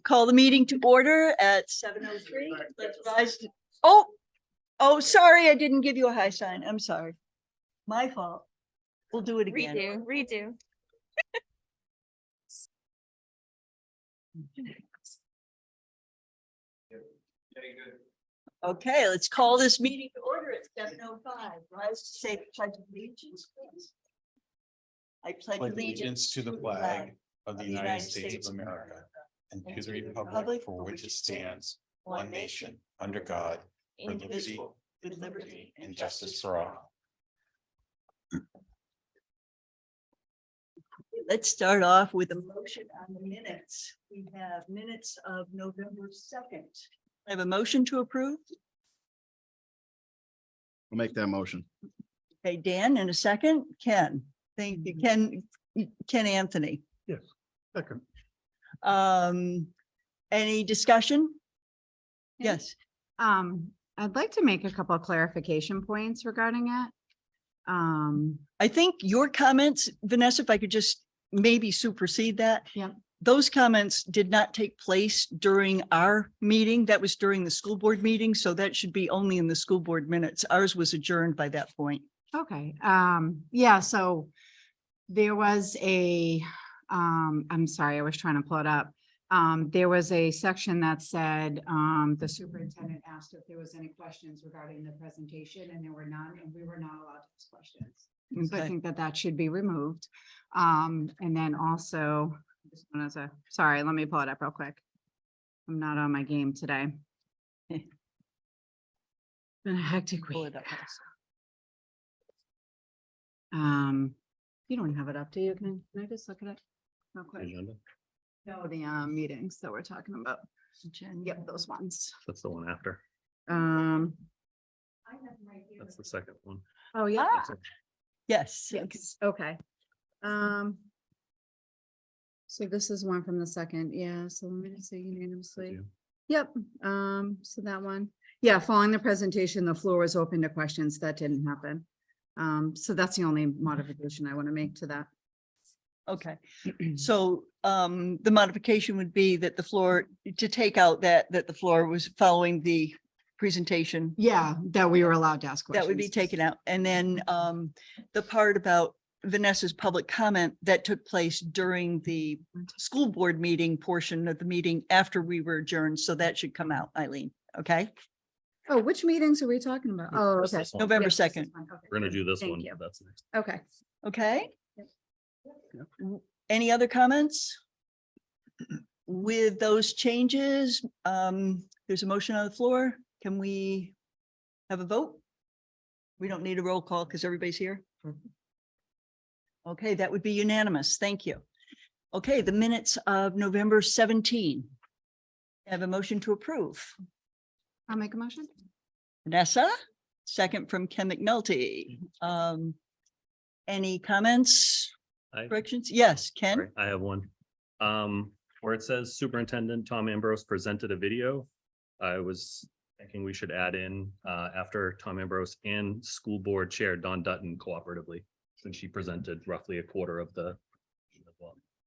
Call the meeting to order at 7:03. Let's rise. Oh, sorry, I didn't give you a high sign. I'm sorry. My fault. We'll do it again. Redo. Okay, let's call this meeting to order at 7:05. Rise to say the pledge of allegiance, please. I pledge allegiance to the flag of the United States of America and to the republic for which it stands, one nation, under God, indivisible, with liberty and justice for all. Let's start off with a motion on the minutes. We have minutes of November 2nd. I have a motion to approve. I'll make that motion. Okay, Dan, in a second. Ken, thank you. Ken Anthony. Yes. Second. Any discussion? Yes. I'd like to make a couple of clarification points regarding it. I think your comments, Vanessa, if I could just maybe supersede that. Yeah. Those comments did not take place during our meeting. That was during the school board meeting. So that should be only in the school board minutes. Ours was adjourned by that point. Okay, yeah, so there was I'm sorry, I was trying to pull it up. There was a section that said, the superintendent asked if there was any questions regarding the presentation, and there were none, and we were not allowed to ask questions. So I Okay. think that should be removed. And then also, sorry, let me pull it up real quick. I'm not on my game today. Been a hectic Pull week. it up. You don't have it up, do you? Can I just look at it real quick? Agenda. No, the meetings that we're talking about. Yep, those ones. That's the one after. That's the second one. Oh, yeah. Ah, yes. Yes, okay. So this is one from the second, yeah, so let me just say unanimously. you. Yep, so that one, yeah, following the presentation, the floor is open to questions. That didn't happen. So that's the only modification I want to make to that. Okay, so the modification would be that the floor, to take out that the floor was following the presentation. Yeah, that we were allowed to ask questions. That would be taken out. And then the part about Vanessa's public comment that took place during the school board meeting portion of the meeting after we were adjourned. So that should come out, Eileen. Okay, Oh, which meetings are we talking about? Oh, That's okay. this one. November Yes, this 2nd. one, okay. We're gonna do this Thank one. you. That's next. Okay. Okay. Yep. Any other comments? With those changes, there's a motion on the floor. Can we have a vote? We don't need a roll call because everybody's here. Okay, that would be unanimous. Thank you. Okay, the minutes of November 17. I have a motion to approve. I'll make a motion. Vanessa, second from Ken McNulty. Any comments, corrections? Yes, Ken? Sorry, I have one. Where it says Superintendent Tom Ambrose presented a video. I was thinking we should add in after Tom Ambrose and School Board Chair Dawn Dutton cooperatively, since she presented roughly a quarter of the.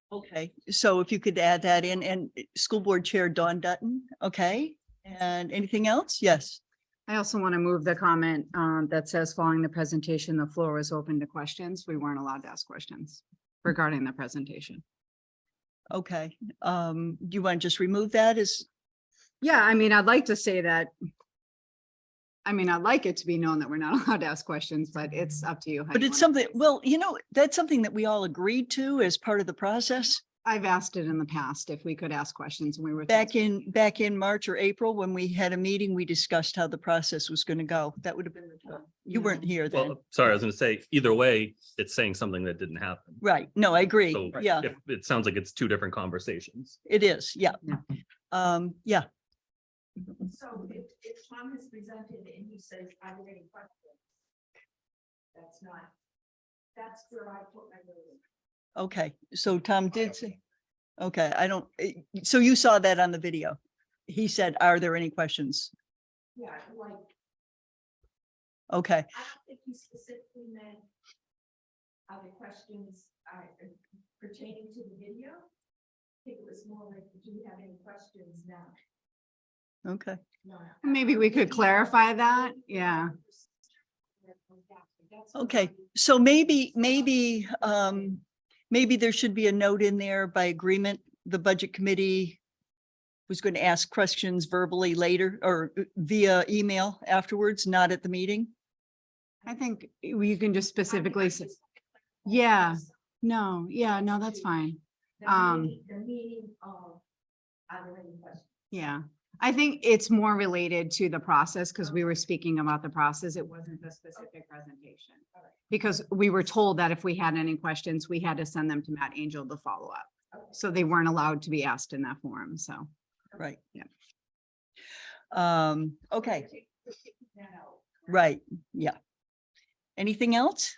Okay, so if you could add that in, and School Board Chair Dawn Dutton, okay? And anything else? Yes. I also want to move the comment that says following the presentation, the floor is open to questions. We weren't allowed to ask questions regarding the presentation. Okay, do you want to just remove that as, Yeah, I mean, I'd like to say that. I mean, I'd like it to be known that we're not allowed to ask questions, but it's up to you. how but you it's wanna something, phrase it. well, that's something that we all agreed to as part of the process. I've asked it in the past if we could ask questions and we were. Back in March or April, when we had a meeting, we discussed how the process was going to go. That would have been the time. You weren't here then. Well, sorry, I was gonna say, either way, it's saying something that didn't happen. Right, no, I agree. So Yeah, if it sounds like it's two different conversations. it is, yeah. Yeah, So if Tom has presented and he says, are there any questions? That's where I put my vote. okay, so Tom did say, okay, so you saw that on the video. He said, are there any questions? Yeah, like, Okay, I don't think he specifically meant are the questions pertaining to the video. think it was more like, do you have any questions now? Okay. No. Maybe we could clarify that. Yeah. Okay, so maybe there should be a note in there by agreement, the budget committee was going to ask questions verbally later or via email afterwards, not at the meeting. I think you can just specifically say, yeah, no, that's fine. The meaning of, are there any questions? Yeah, I think it's more related to the process because we were speaking about the process. It wasn't the specific presentation. Because we were told that if we had any questions, we had to send them to Matt Angel to follow up. So they weren't allowed to be asked in that forum. So, Right. Yeah. Okay, right, yeah. Anything else?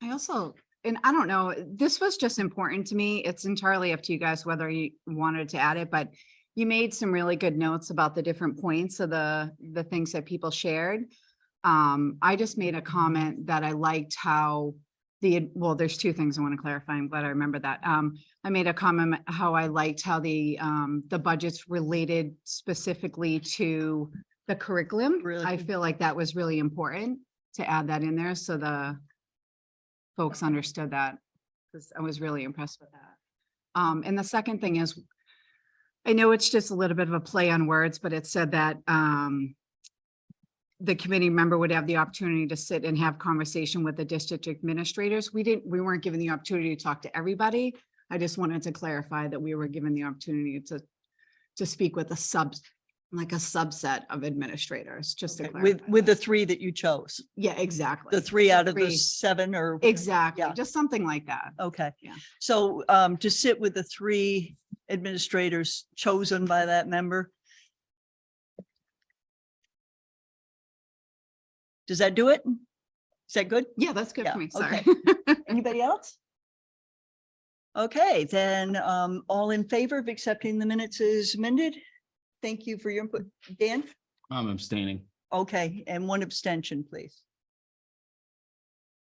I also, and I don't know, this was just important to me. It's entirely up to you guys whether you wanted to add it, but you made some really good notes about the different points of the things that people shared. I just made a comment that I liked how well, there's two things I want to clarify. I'm glad I remember that. I made a comment how I liked how the budgets related specifically to the curriculum. Really I good. feel like that was really important to add that in there so the folks understood that, because I was really impressed with that. And the second thing is, I know it's just a little bit of a play on words, but it said that the committee member would have the opportunity to sit and have conversation with the district administrators. We weren't given the opportunity to talk to everybody. I just wanted to clarify that we were given the opportunity to speak with a subset of administrators, just to clarify. With the that. three that you chose, Yeah, exactly. the three out of the Three. 7 or. Exactly, Yeah. just something like that. Okay. Yeah. So to sit with the 3 administrators chosen by that member. Does that do it? Is that good? Yeah, that's good Yeah, for me. Sorry. Anybody else? Okay, then all in favor of accepting the minutes as amended? Thank you for your input. Dan? I'm abstaining. Okay, and 1 abstention, please.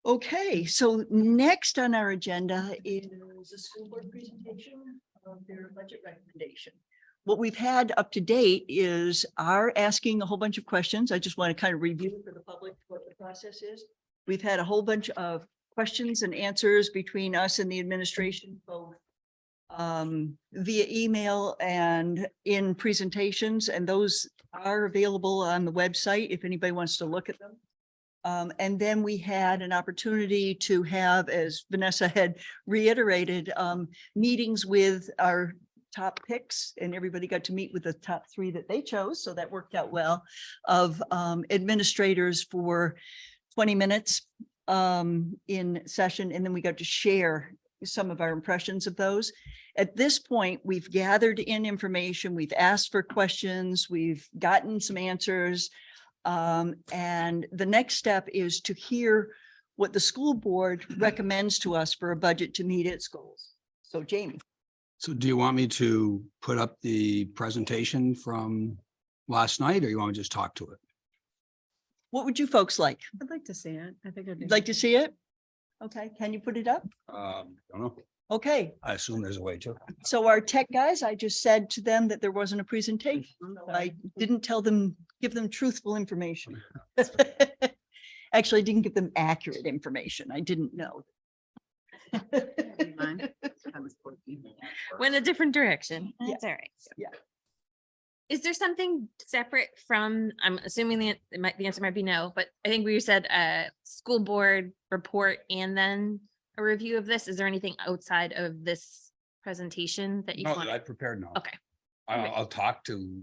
Okay, so next on our agenda is a school board presentation of their budget recommendation. What we've had up to date is our asking a whole bunch of questions. I just want to kind of review for the public what the process is. We've had a whole bunch of questions and answers between us and the administration, both via email and in presentations, and those are available on the website if anybody wants to look at them. And then we had an opportunity to have, as Vanessa had reiterated, meetings with our top picks, and everybody got to meet with the top 3 that they chose. So that worked out well, of administrators for 20 minutes in session. And then we got to share some of our impressions of those. At this point, we've gathered in information, we've asked for questions, we've gotten some answers. And the next step is to hear what the school board recommends to us for a budget to meet its goals. So Jamie. So do you want me to put up the presentation from last night, or you want me to just talk to it? What would you folks like? I'd like to see it. I think I'd You'd like to see it? Okay, can you put it up? Don't know. Okay, I assume there's a way to. so our tech guys, I just said to them that there wasn't a presentation. I didn't give them truthful information. Actually, I didn't give them accurate information. I didn't know. Went a different direction. Yeah. That's all right. Yeah. Is there something separate from, I'm assuming the answer might be no, but I think we said a school board report and then a review of this. Is there anything outside of this presentation that you No, want? I prepared no. Okay. I'll talk to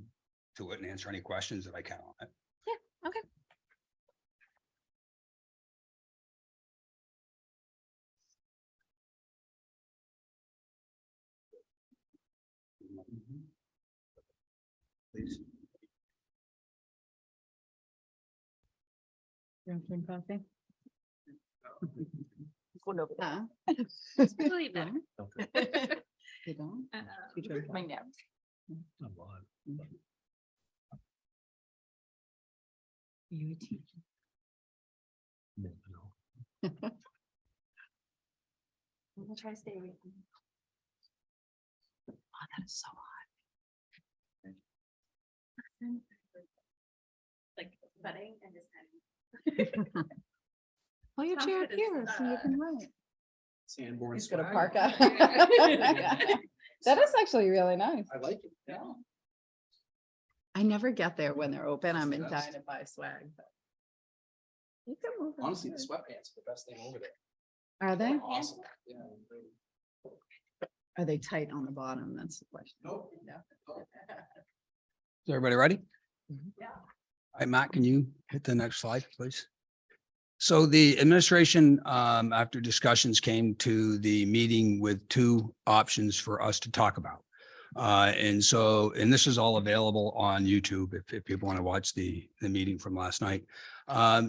it and answer any questions that I can on it. Yeah, okay. Please. Going over there. Really better. You don't? My naps. You a teacher? We'll try to stay away from that is so Like budding and just hot. Pull your Sounds chair good as, here so you can write. Sanborn. He's gonna swag. park up. That is actually really nice. I like it. Yeah. I never get there when they're open. I'm in dying to buy swag. but You can move. them Honestly, the here. sweatpants are the best thing over there. Are they? Awesome. Yeah. Are they tight on the bottom? That's the question. Nope. No. Is everybody ready? Yeah. All right, Matt, can you hit the next slide, please? So the administration, after discussions, came to the meeting with two options for us to talk about. And this is all available on YouTube if people want to watch the meeting from last night.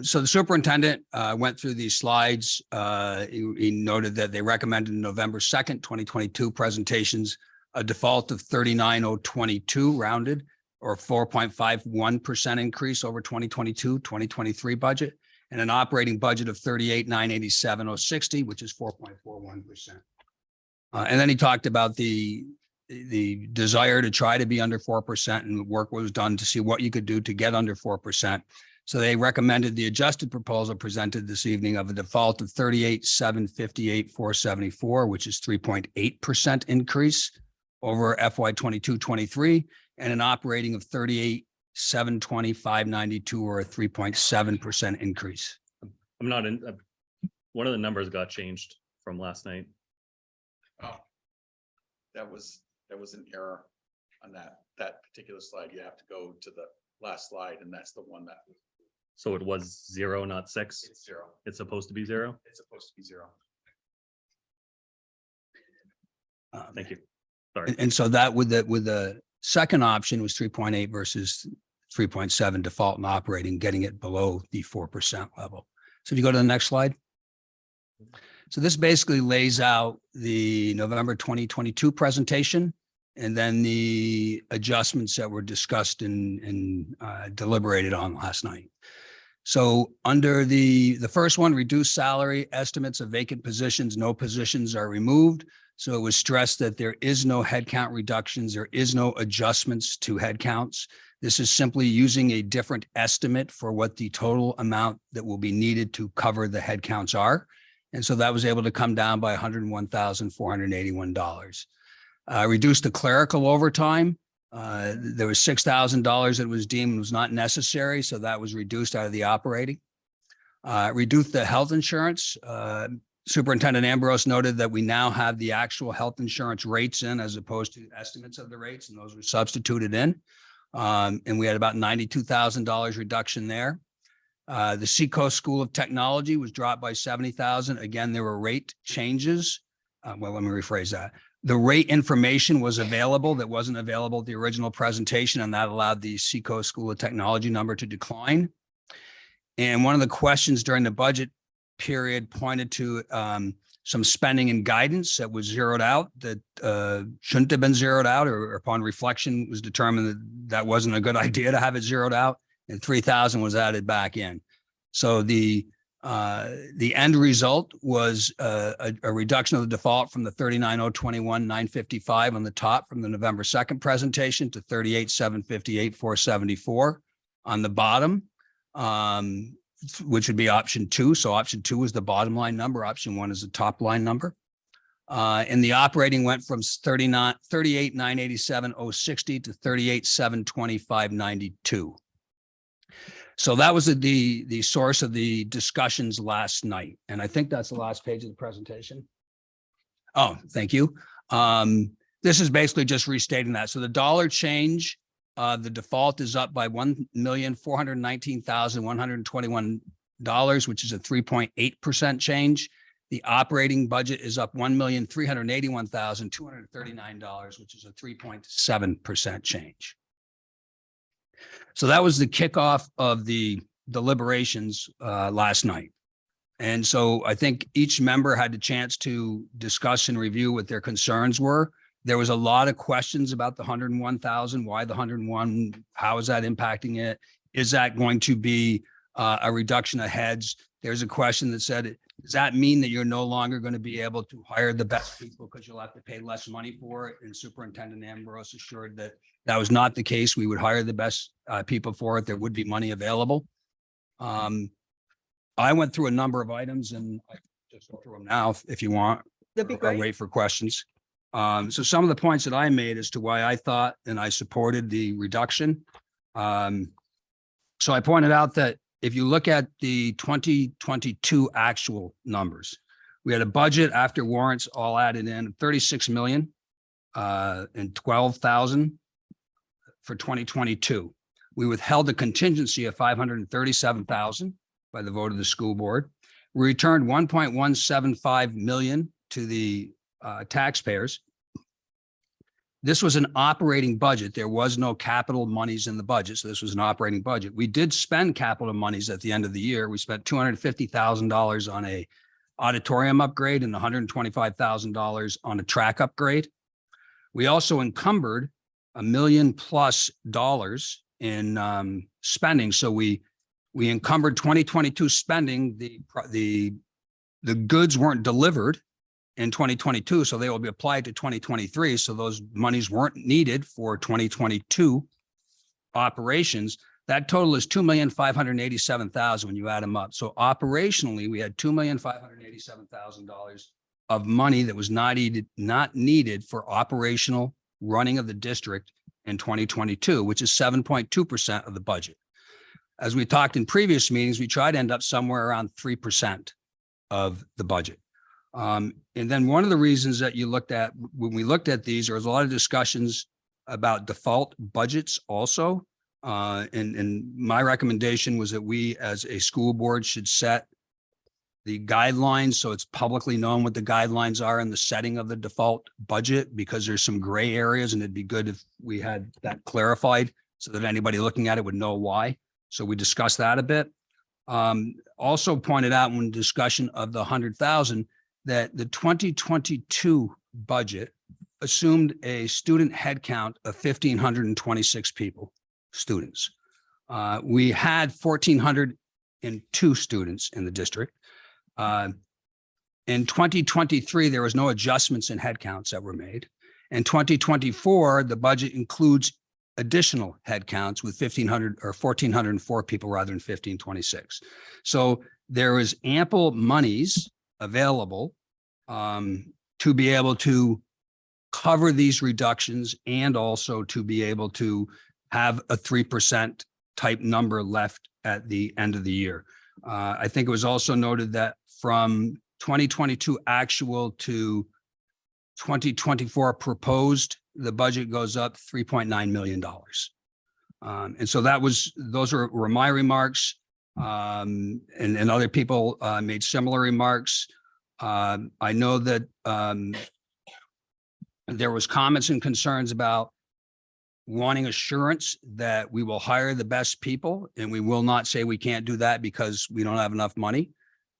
So the superintendent went through these slides. He noted that they recommended November 2nd, 2022 presentations, a default of 39,022 rounded, or 4.51% increase over 2022-2023 budget, and an operating budget of 38,987,060, which is 4.41%. And then he talked about the desire to try to be under 4%, and work was done to see what you could do to get under 4%. So they recommended the adjusted proposal presented this evening of a default of 38,758,474, which is 3.8% increase over FY 22-23, and an operating of 38,720,592, or a 3.7% increase. I'm not in, one of the numbers got changed from last night. Oh. That was an error on that particular slide. You have to go to the last slide, and that's the one that So it was 0, not 6. it's 0. It's supposed to be 0. It's supposed to be 0. Thank you. Sorry. And so that with the second option was 3.8 versus 3.7 default and operating, getting it below the 4% level. So if you go to the next slide. So this basically lays out the November 2022 presentation, and then the adjustments that were discussed and deliberated on last night. So under the first one, reduced salary estimates of vacant positions, no positions are removed. So it was stressed that there is no headcount reductions, there is no adjustments to headcounts. This is simply using a different estimate for what the total amount that will be needed to cover the headcounts are. And so that was able to come down by $101,481. Reduced the clerical overtime. There was $6,000 that was deemed was not necessary, so that was reduced out of the operating. Reduced the health insurance. Superintendent Ambrose noted that we now have the actual health insurance rates in as opposed to estimates of the rates, and those were substituted in. And we had about $92,000 reduction there. The Seacoast School of Technology was dropped by $70,000. Again, there were rate changes. Well, let me rephrase that. The rate information was available that wasn't available at the original presentation, and that allowed the Seacoast School of Technology number to decline. And one of the questions during the budget period pointed to some spending and guidance that was zeroed out that shouldn't have been zeroed out, or upon reflection was determined that that wasn't a good idea to have it zeroed out, and 3,000 was added back in. So the end result was a reduction of the default from the 39,021,955 on the top from the November 2nd presentation to 38,758,474 on the bottom, which would be option 2. So option 2 is the bottom line number. Option 1 is the top line number. And the operating went from 38,987,060 to 38,725,92. So that was the source of the discussions last night. And I think that's the last page of the presentation. Oh, thank you. This is basically just restating that. So the dollar change, the default is up by $1,419,121, which is a 3.8% change. The operating budget is up $1,381,239, which is a 3.7% change. So that was the kickoff of the deliberations last night. And so I think each member had the chance to discuss and review what their concerns were. There was a lot of questions about the 101,000. Why the 101? How is that impacting it? Is that going to be a reduction of heads? There's a question that said, Does that mean that you're no longer going to be able to hire the best people because you'll have to pay less money for it? And Superintendent Ambrose assured that that was not the case. We would hire the best people for it. There would be money available. I went through a number of items and I just go through them now if you want. That'd be Or great. wait for questions. So some of the points that I made as to why I thought and I supported the reduction. So I pointed out that if you look at the 2022 actual numbers, we had a budget after warrants all added in 36 million and 12,000 for 2022. We withheld a contingency of 537,000 by the vote of the school board. We returned 1.175 million to the taxpayers. This was an operating budget. There was no capital monies in the budget. So this was an operating budget. We did spend capital monies at the end of the year. We spent $250,000 on a auditorium upgrade and $125,000 on a track upgrade. We also encumbered $1 million+ in spending. So we encumbered 2022 spending. The goods weren't delivered in 2022, so they will be applied to 2023. So those monies weren't needed for 2022 operations. That total is $2,587,000 when you add them up. So operationally, we had $2,587,000 of money that was not needed for operational running of the district in 2022, which is 7.2% of the budget. As we talked in previous meetings, we try to end up somewhere around 3% of the budget. And then one of the reasons that you looked at, when we looked at these, there was a lot of discussions about default budgets also. And my recommendation was that we as a school board should set the guidelines so it's publicly known what the guidelines are in the setting of the default budget, because there's some gray areas and it'd be good if we had that clarified so that anybody looking at it would know why. So we discussed that a bit. Also pointed out when discussion of the 100,000 that the 2022 budget assumed a student headcount of 1,526 people, students. We had 1,402 students in the district. In 2023, there was no adjustments in headcounts that were made. In 2024, the budget includes additional headcounts with 1,500 or 1,404 people rather than 1,526. So there is ample monies available to be able to cover these reductions and also to be able to have a 3% type number left at the end of the year. I think it was also noted that from 2022 actual to 2024 proposed, the budget goes up $3.9 million. And so those were my remarks. And other people made similar remarks. I know that there was comments and concerns about wanting assurance that we will hire the best people, and we will not say we can't do that because we don't have enough money.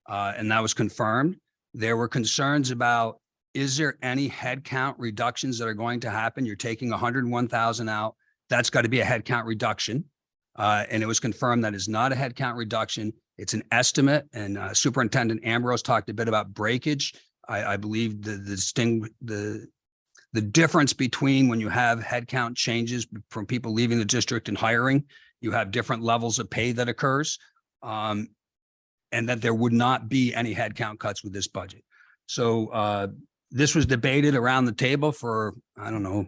And that was confirmed. There were concerns about, is there any headcount reductions that are going to happen? You're taking 101,000 out. That's got to be a headcount reduction. And it was confirmed that is not a headcount reduction. It's an estimate. And Superintendent Ambrose talked a bit about breakage. I believe the difference between when you have headcount changes from people leaving the district and hiring, you have different levels of pay that occurs. And that there would not be any headcount cuts with this budget. So this was debated around the table for, I don't know,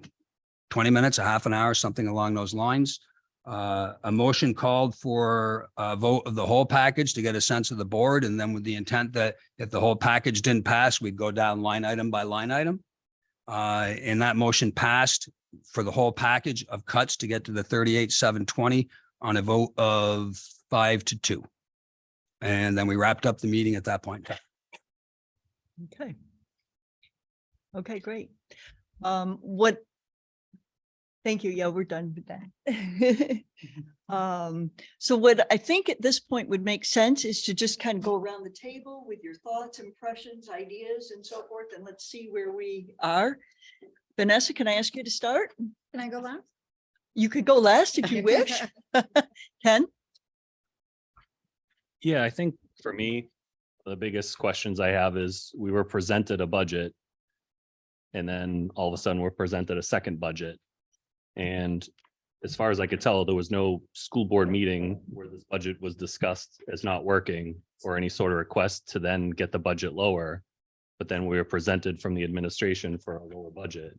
20 minutes, a half an hour, something along those lines. A motion called for a vote of the whole package to get a sense of the board. And then with the intent that if the whole package didn't pass, we'd go down line item by line item. And that motion passed for the whole package of cuts to get to the 38,720 on a vote of 5-2. And then we wrapped up the meeting at that point. Okay. Okay, great. Thank you. Yeah, we're done with that. So what I think at this point would make sense is to just kind of go around the table with your thoughts, impressions, ideas, and so forth, and let's see where we are. Vanessa, can I ask you to start? Can I go last? You could go last if you wish. Ken? Yeah, I think for me, the biggest questions I have is we were presented a budget. And then all of a sudden we're presented a second budget. And as far as I could tell, there was no school board meeting where this budget was discussed as not working or any sort of request to then get the budget lower. But then we were presented from the administration for a lower budget.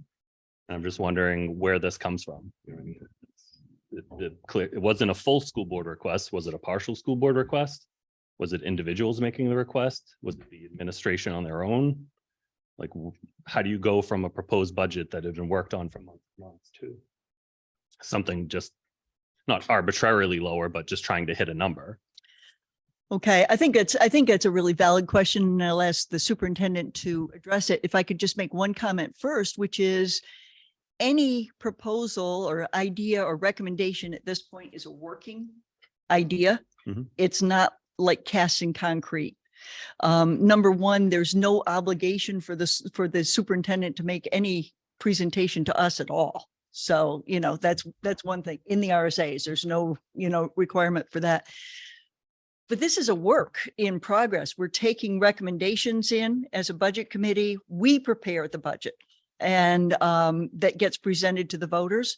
And I'm just wondering where this comes from. You know what I mean? It wasn't a full school board request. Was it a partial school board request? Was it individuals making the request? Was it the administration on their own? Like, how do you go from a proposed budget that had been worked on for months to something just not arbitrarily lower, but just trying to hit a number? Okay, I think it's a really valid question, and I'll ask the superintendent to address it. If I could just make one comment first, which is any proposal or idea or recommendation at this point is a working idea. Mhm. It's not like cast in concrete. Number one, there's no obligation for the superintendent to make any presentation to us at all. So, that's one thing in the RSAs. There's no, requirement for that. But this is a work in progress. We're taking recommendations in as a budget committee. We prepare the budget and that gets presented to the voters.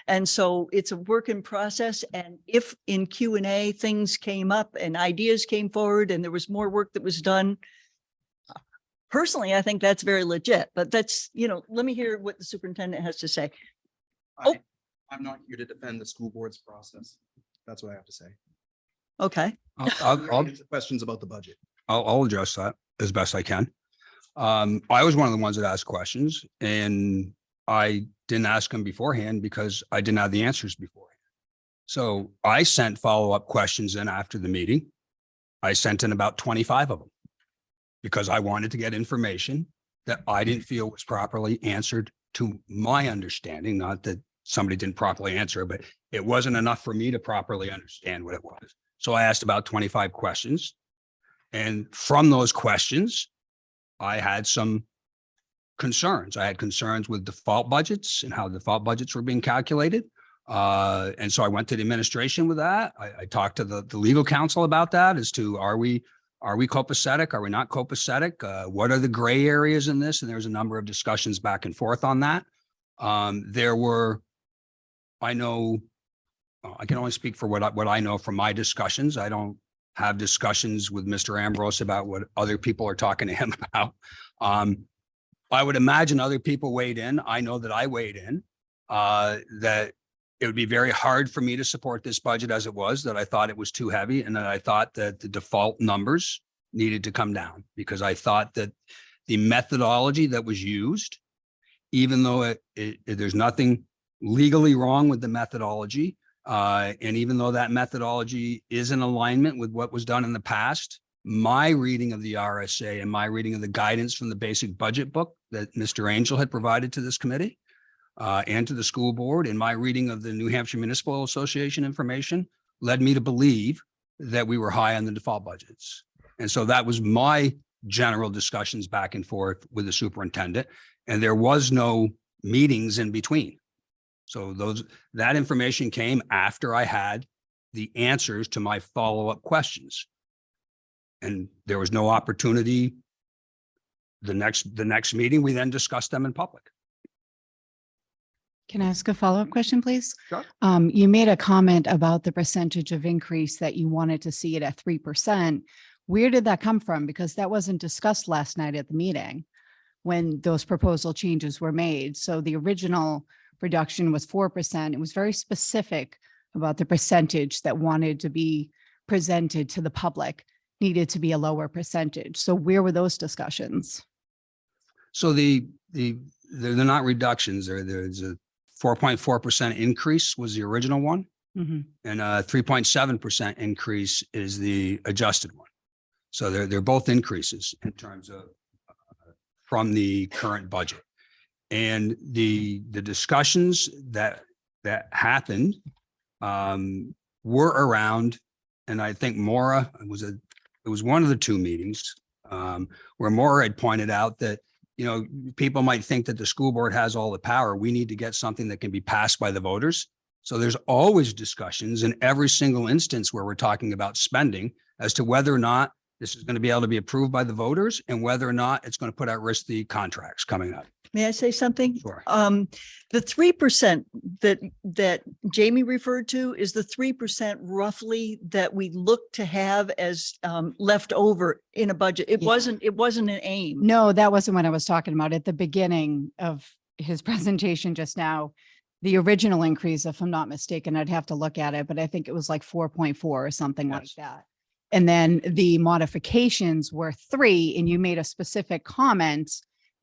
And so it's a work in process. And if in Q&A things came up and ideas came forward and there was more work that was done, personally, I think that's very legit. But that's, let me hear what the superintendent has to say. Oh. I'm not here to defend the school board's process. That's what I have to say. Okay. I'll Answer questions about the budget. I'll address that as best I can. I was one of the ones that asked questions, and I didn't ask them beforehand because I didn't have the answers beforehand. So I sent follow-up questions in after the meeting. I sent in about 25 of them because I wanted to get information that I didn't feel was properly answered to my understanding. Not that somebody didn't properly answer, but it wasn't enough for me to properly understand what it was. So I asked about 25 questions. And from those questions, I had some concerns. I had concerns with default budgets and how default budgets were being calculated. And so I went to the administration with that. I talked to the legal counsel about that as to, are we copacetic? Are we not copacetic? What are the gray areas in this? And there's a number of discussions back and forth on that. I can only speak for what I know from my discussions. I don't have discussions with Mr. Ambrose about what other people are talking to him about. I would imagine other people weighed in. I know that I weighed in, that it would be very hard for me to support this budget as it was, that I thought it was too heavy, and that I thought that the default numbers needed to come down because I thought that the methodology that was used, even though there's nothing legally wrong with the methodology, and even though that methodology is in alignment with what was done in the past, my reading of the RSA and my reading of the guidance from the basic budget book that Mr. Angel had provided to this committee and to the school board, and my reading of the New Hampshire Municipal Association information led me to believe that we were high on the default budgets. And so that was my general discussions back and forth with the superintendent, and there was no meetings in between. So that information came after I had the answers to my follow-up questions. And there was no opportunity. The next meeting, we then discussed them in public. Can I ask a follow-up question, please? Sure. You made a comment about the percentage of increase that you wanted to see it at 3%. Where did that come from? Because that wasn't discussed last night at the meeting when those proposal changes were made. So the original reduction was 4%. It was very specific about the percentage that wanted to be presented to the public needed to be a lower percentage. So where were those discussions? So they're not reductions. There's a 4.4% increase was the original one. Mhm. And a 3.7% increase is the adjusted one. So they're both increases in terms of from the current budget. And the discussions that happened were around, and I think Maura it was one of the two meetings where Maura had pointed out that, people might think that the school board has all the power. We need to get something that can be passed by the voters. So there's always discussions in every single instance where we're talking about spending as to whether or not This is going to be able to be approved by the voters and whether or not it's going to put at risk the contracts coming up. May I say something? Sure. The 3% that Jamie referred to is the 3% roughly that we look to have as left over in a budget. It Yeah. wasn't an aim. No, that wasn't what I was talking about at the beginning of his presentation just now. The original increase, if I'm not mistaken, I'd have to look at it, but I think it was like 4.4 or something like Yes. that. And then the modifications were 3, and you made a specific comment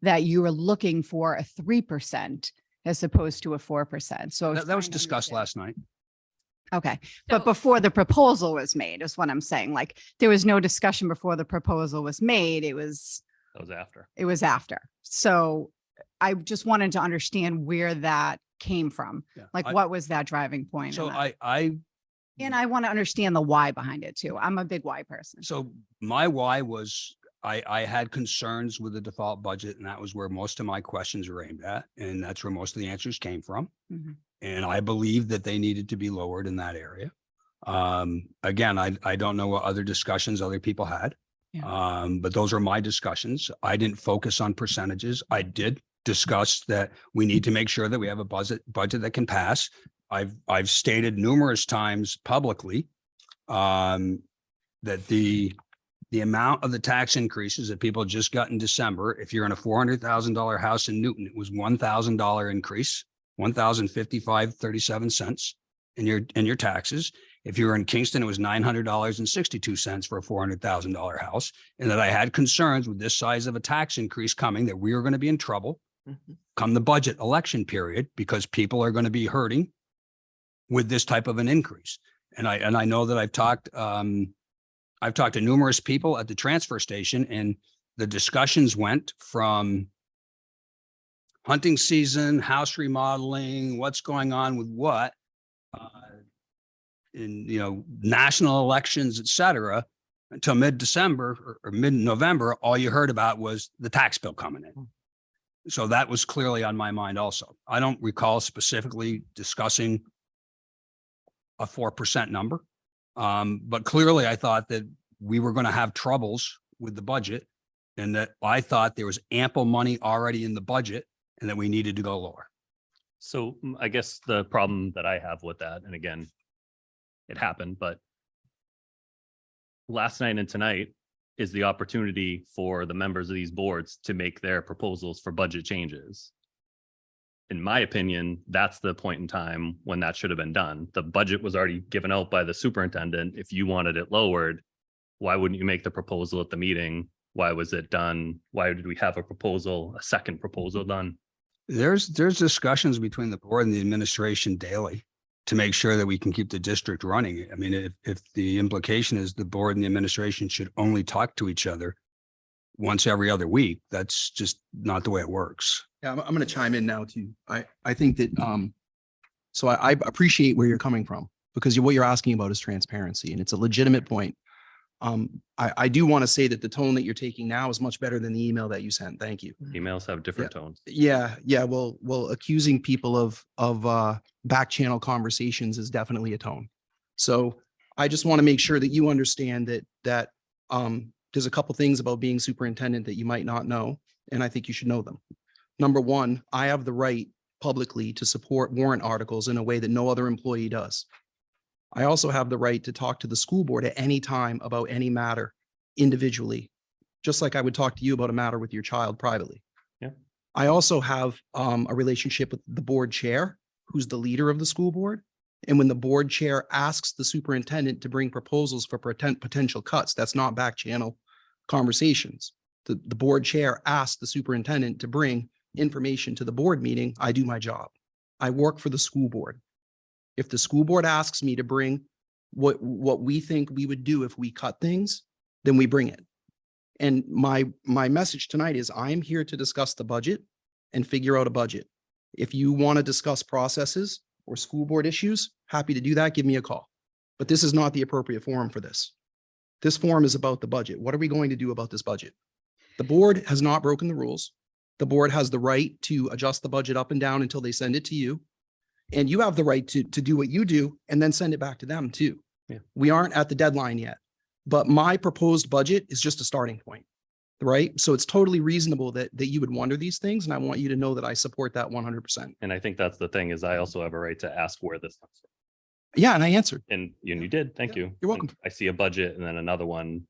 that you were looking for a 3% as opposed to a 4%. So I That was trying to discussed understand. last night. Okay, So- but before the proposal was made is what I'm saying. Like, there was no discussion before the proposal was made. It was That was after. So I just wanted to understand where that came from. Yeah, Like, I- what was that driving point? So in that? I And I want to understand the why behind it too. I'm a big why person. So my why was I had concerns with the default budget, and that was where most of my questions were aimed at. And that's where most of the answers came from. Mhm. And I believe that they needed to be lowered in that area. Again, I don't know what other discussions other people had. Yeah. But those are my discussions. I didn't focus on percentages. I did discuss that we need to make sure that we have a budget that can pass. I've stated numerous times publicly that the amount of the tax increases that people just got in December, if you're in a $400,000 house in Newton, it was $1,000 increase, 1,055.37 cents in your taxes. If you were in Kingston, it was $900.62 for a $400,000 house. And that I had concerns with this size of a tax increase coming, that we were going to be in trouble come the budget election period, because people are going to be hurting with this type of an increase. And I know that I've talked to numerous people at the transfer station, and the discussions went from hunting season, house remodeling, what's going on with what, in, national elections, et cetera, until mid-December or mid-November. All you heard about was the tax bill coming in. So that was clearly on my mind also. I don't recall specifically discussing a 4% number. But clearly I thought that we were going to have troubles with the budget, and that I thought there was ample money already in the budget and that we needed to go lower. So I guess the problem that I have with that, and again, it happened, but last night and tonight is the opportunity for the members of these boards to make their proposals for budget changes. In my opinion, that's the point in time when that should have been done. The budget was already given out by the superintendent. If you wanted it lowered, why wouldn't you make the proposal at the meeting? Why was it done? Why did we have a second proposal done? There's discussions between the board and the administration daily to make sure that we can keep the district running. I mean, if the implication is the board and the administration should only talk to each other once every other week, that's just not the way it works. Yeah, I'm going to chime in now too. I think that, so I appreciate where you're coming from, because what you're asking about is transparency, and it's a legitimate point. I do want to say that the tone that you're taking now is much better than the email that you sent. Thank you. Emails have different tones. Yeah. Well, accusing people of back channel conversations is definitely a tone. So I just want to make sure that you understand that there's a couple things about being superintendent that you might not know, and I think you should know them. Number one, I have the right publicly to support warrant articles in a way that no other employee does. I also have the right to talk to the school board at any time about any matter individually, just like I would talk to you about a matter with your child privately. Yeah. I also have a relationship with the board chair, who's the leader of the school board. And when the board chair asks the superintendent to bring proposals for potential cuts, that's not back channel conversations. The board chair asks the superintendent to bring information to the board meeting. I do my job. I work for the school board. If the school board asks me to bring what we think we would do if we cut things, then we bring it. And my message tonight is I'm here to discuss the budget and figure out a budget. If you want to discuss processes or school board issues, happy to do that. Give me a call. But this is not the appropriate forum for this. This forum is about the budget. What are we going to do about this budget? The board has not broken the rules. The board has the right to adjust the budget up and down until they send it to you. And you have the right to do what you do and then send it back to them too. Yeah. We aren't at the deadline yet. But my proposed budget is just a starting point, right? So it's totally reasonable that you would wonder these things, and I want you to know that I support that 100%. And I think that's the thing is I also have a right to ask where this comes from. Yeah, and I answered. And you did. Thank Yeah, you. you're welcome. And I see a budget and then another one.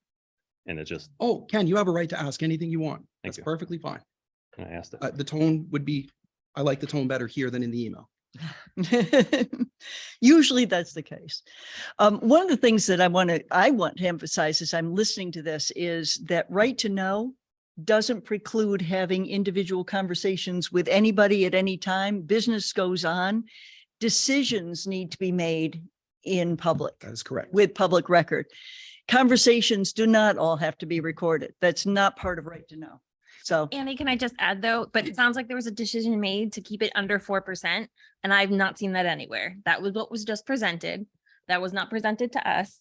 And it just, Oh, Ken, you have a right to ask anything you want. Thank That's you. perfectly fine. and I asked it. The tone would be, I like the tone better here than in the email. Usually that's the case. One of the things that I want to emphasize as I'm listening to this is that right to know doesn't preclude having individual conversations with anybody at any time. Business goes on. Decisions need to be made in public That is correct. with public record. Conversations do not all have to be recorded. That's not part of right to know. So Annie, can I just add though, but it sounds like there was a decision made to keep it under 4%, and I've not seen that anywhere. That was what was just presented. That was not presented to us.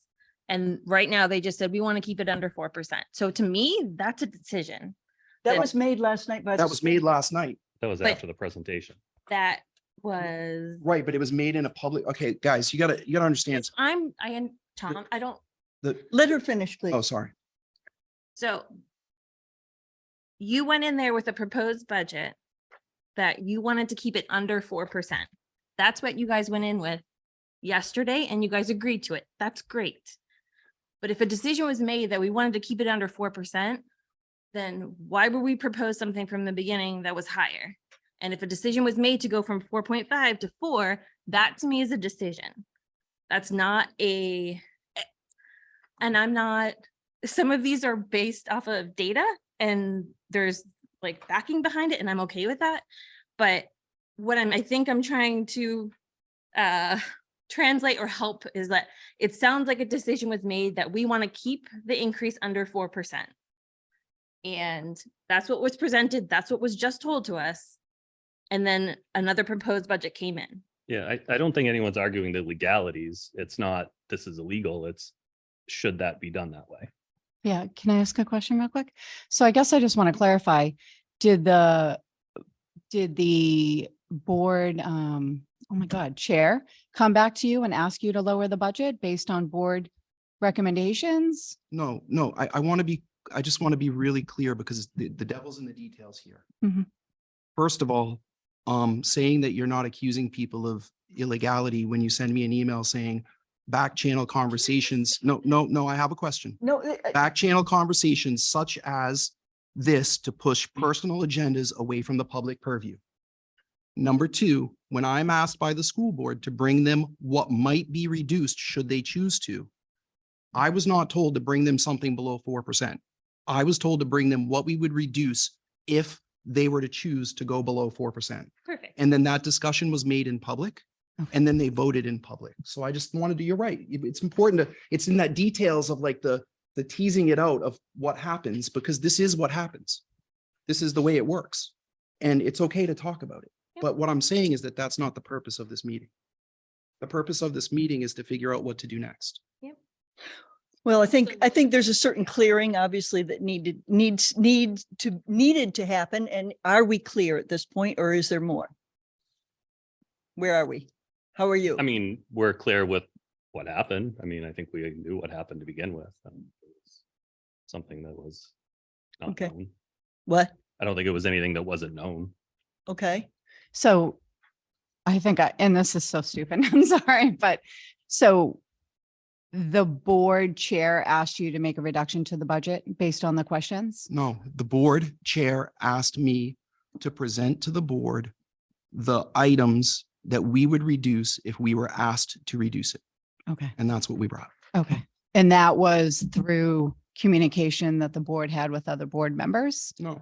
And right now they just said, we want to keep it under 4%. So to me, that's a decision that Then- was made last night by. That was made last night. That was But- after the presentation. that was, Right, but it was made in a public, okay, guys, you gotta understand Tom, I don't, the, Let her finish, please. oh, sorry. so you went in there with a proposed budget that you wanted to keep it under 4%. That's what you guys went in with yesterday, and you guys agreed to it. That's great. But if a decision was made that we wanted to keep it under 4%, then why would we propose something from the beginning that was higher? And if a decision was made to go from 4.5 to 4, that to me is a decision. That's not and I'm not, some of these are based off of data and there's like backing behind it, and I'm okay with that. But what I think I'm trying to translate or help is that it sounds like a decision was made that we want to keep the increase under 4%. And that's what was presented. That's what was just told to us. And then another proposed budget came in. Yeah, I don't think anyone's arguing the legalities. It's not, this is illegal. It's, should that be done that way? Yeah, can I ask a question real quick? So I guess I just want to clarify, did the board, oh my God, chair come back to you and ask you to lower the budget based on board recommendations? No, I just want to be really clear because the devil's in the details here. Mhm. First of all, saying that you're not accusing people of illegality when you send me an email saying back channel conversations. No, I have a question. No, Back channel conversations such as this to push personal agendas away from the public purview. Number two, when I'm asked by the school board to bring them what might be reduced should they choose to, I was not told to bring them something below 4%. I was told to bring them what we would reduce if they were to choose to go below 4%. Perfect. And then that discussion was made in public. Okay. And then they voted in public. So I just wanted to, you're right. It's important to, it's in that details of like the teasing it out of what happens, because this is what happens. This is the way it works. And it's okay to talk about it. Yep. But what I'm saying is that that's not the purpose of this meeting. The purpose of this meeting is to figure out what to do next. well, I think there's a certain clearing, obviously, that needed to happen. And are we clear at this point, or is there more? Where are we? How are you? I mean, we're clear with what happened. I mean, I think we knew what happened to begin with. It was something that was not Okay. known. What? I don't think it was anything that wasn't known. Okay. So I think and this is so stupid, I'm sorry, but so the board chair asked you to make a reduction to the budget based on the questions? No, the board chair asked me to present to the board the items that we would reduce if we were asked to reduce it. Okay, And that's what we brought. okay. And that was through communication that the board had with other board members? No,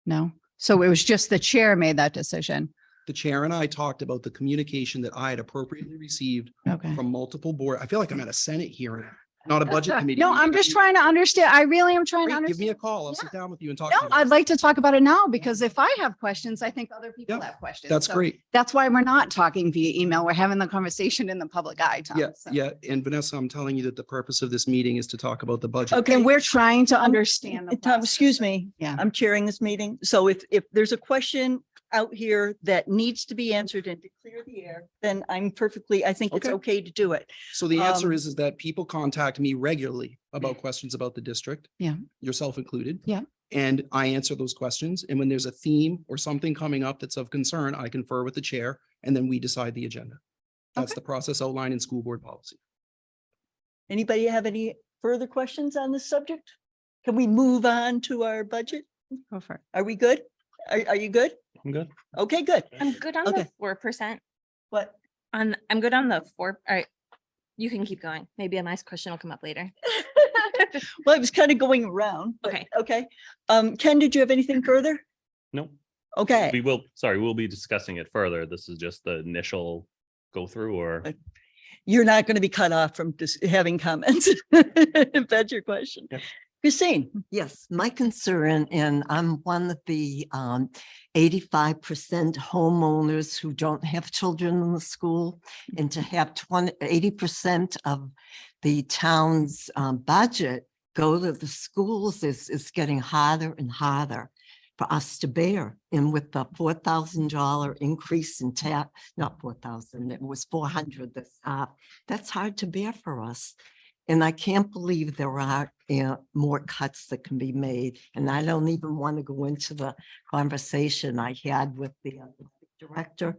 No? So it was just the chair made that decision? the chair and I talked about the communication that I had appropriately received Okay. from multiple board. I feel like I'm at a Senate hearing, not a budget committee. No, I'm just trying to understand. I really am trying to Great, give me a understand. call. I'll Yeah. sit down with you and talk. to No, you. I'd like to talk about it now because if I have questions, I think other people Yeah, have questions. That's So great. That's why we're not talking via email. We're having the conversation in the public eye, Tom. Yeah, So- yeah. And Vanessa, I'm telling you that the purpose of this meeting is to talk about the budget. Okay. And we're trying to understand. the Tom, excuse process. me. Yeah. I'm chairing this meeting. So if there's a question, out here that needs to be answered and to clear the air, then I think it's Okay. okay to do it. So the answer Um, is that people contact me regularly about questions about the district. Yeah. Yourself included. Yeah. And I answer those questions. And when there's a theme or something coming up that's of concern, I confer with the chair and then we decide the agenda. That's Okay. the process outlined in school board policy. Anybody have any further questions on this subject? Can we move on to our budget? Go for it. Are we good? Are you good? I'm good. Okay, good. I'm good on the Okay. 4%. What? I'm good on the 4. All right. You can keep going. Maybe a nice question will come up later. Well, I was kind of going around. but- Okay. Okay. Ken, did you have anything further? No, Okay. we'll be discussing it further. This is just the initial go through or. You're not going to be cut off from just having comments. If that's your question. Yep. Christine, Yes, my concern, and I'm one of the 85% homeowners who don't have children in the school, and to have 80% of the town's budget go to the schools is getting harder and harder for us to bear. And with the $4,000 increase in not 4,000, it was 400 this half, that's hard to bear for us. And I can't believe there are more cuts that can be made. And I don't even want to go into the conversation I had with the director,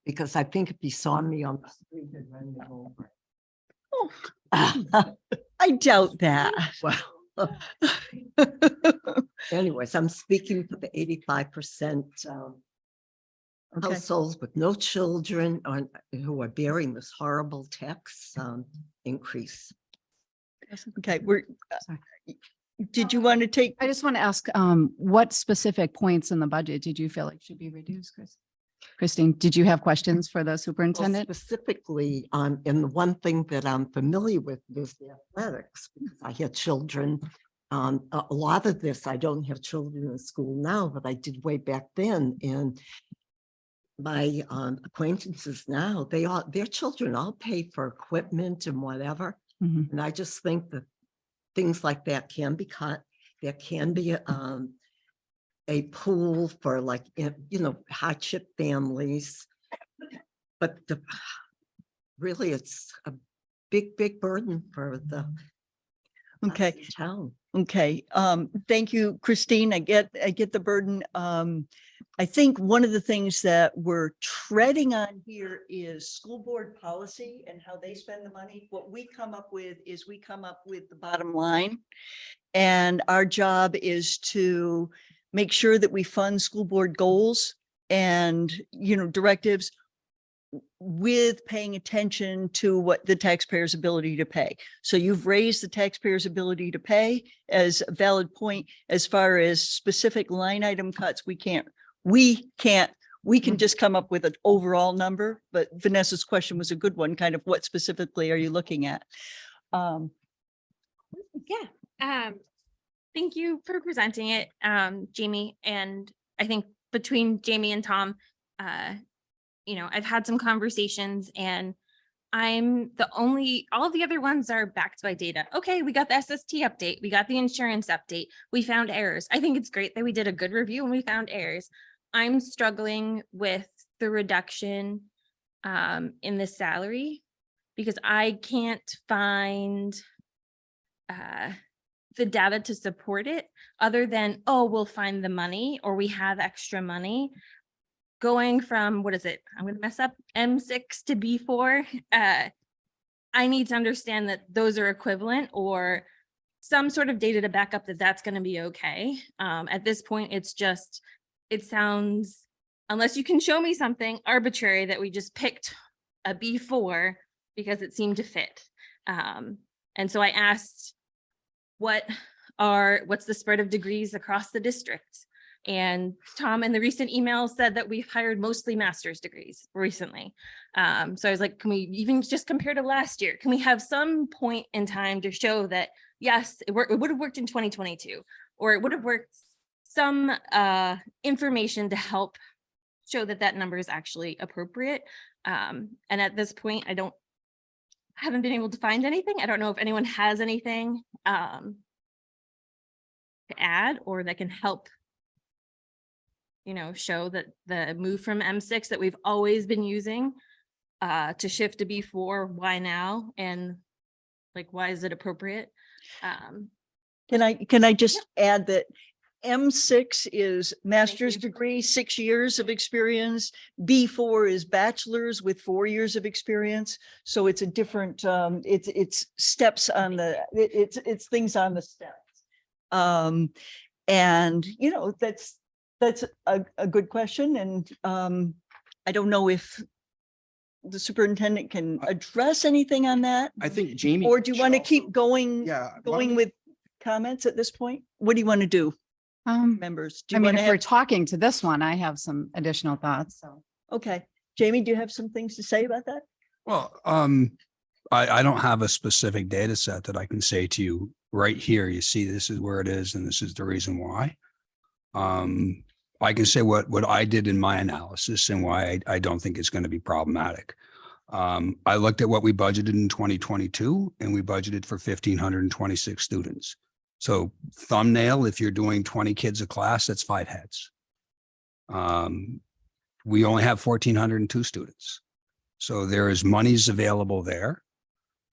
because I think if he saw me on the street, he'd run me over. Oh, I doubt that. Well, anyways, I'm speaking for the 85% Okay. households with no children who are bearing this horrible tax increase. Okay, Sorry. did you want to take, I just want to ask, what specific points in the budget did you feel like should be reduced, Christine, did you have questions for the Well, superintendent? specifically, and the one thing that I'm familiar with is the athletics, because I had children. A lot of this, I don't have children in school now, but I did way back then. And my acquaintances now, their children all pay for equipment and whatever. Mhm. And I just think that things like that can be cut. There can be a pool for hardship families. But really, it's a big, big burden for the okay. town. Okay, thank you, Christine. I get the burden. I think one of the things that we're treading on here is school board policy and how they spend the money. What we come up with is we come up with the bottom line. And our job is to make sure that we fund school board goals and, directives with paying attention to what the taxpayer's ability to pay. So you've raised the taxpayer's ability to pay as a valid point. As far as specific line item cuts, we can just come up with an overall number, but Vanessa's question was a good one. Kind of what specifically are you looking at? Yeah. Thank you for presenting it, Jamie. And I think between Jamie and Tom, I've had some conversations and all of the other ones are backed by data. Okay, we got the SST update. We got the insurance update. We found errors. I think it's great that we did a good review and we found errors. I'm struggling with the reduction in the salary because I can't find the data to support it other than, we'll find the money or we have extra money. Going from, what is it? I'm going to mess up, M6 to B4. I need to understand that those are equivalent or some sort of data to back up that that's going to be okay. At this point, it sounds, unless you can show me something arbitrary that we just picked a B4 because it seemed to fit. And so I asked, what's the spread of degrees across the district? And Tom in the recent email said that we've hired mostly master's degrees recently. So I was like, can we even just compare to last year? Can we have some point in time to show that, yes, it would have worked in 2022, or it would have worked, some information to help show that that number is actually appropriate. And at this point, haven't been able to find anything. I don't know if anyone has anything to add or that can help show that the move from M6 that we've always been using to shift to B4, why now? And like, why is it appropriate? Can I just add that M6 is master's you. degree, 6 years of experience. B4 is bachelor's with 4 years of experience. So it's a different, it's steps on the, it's things on the steps. And that's a good question. And I don't know if the superintendent can address anything on that, I think Jamie. or do you want to should keep also- going, Yeah. why don't going we- with comments at this point? What do you want to do, members? Do I you mean, want to if we're have, talking to this one, I have some additional thoughts, so. okay, Jamie, do you have some things to say about that? Well, I don't have a specific data set that I can say to you right here. You see, this is where it is, and this is the reason why. I can say what I did in my analysis and why I don't think it's going to be problematic. I looked at what we budgeted in 2022, and we budgeted for 1,526 students. So thumbnail, if you're doing 20 kids a class, that's 5 heads. We only have 1,402 students. So there is monies available there.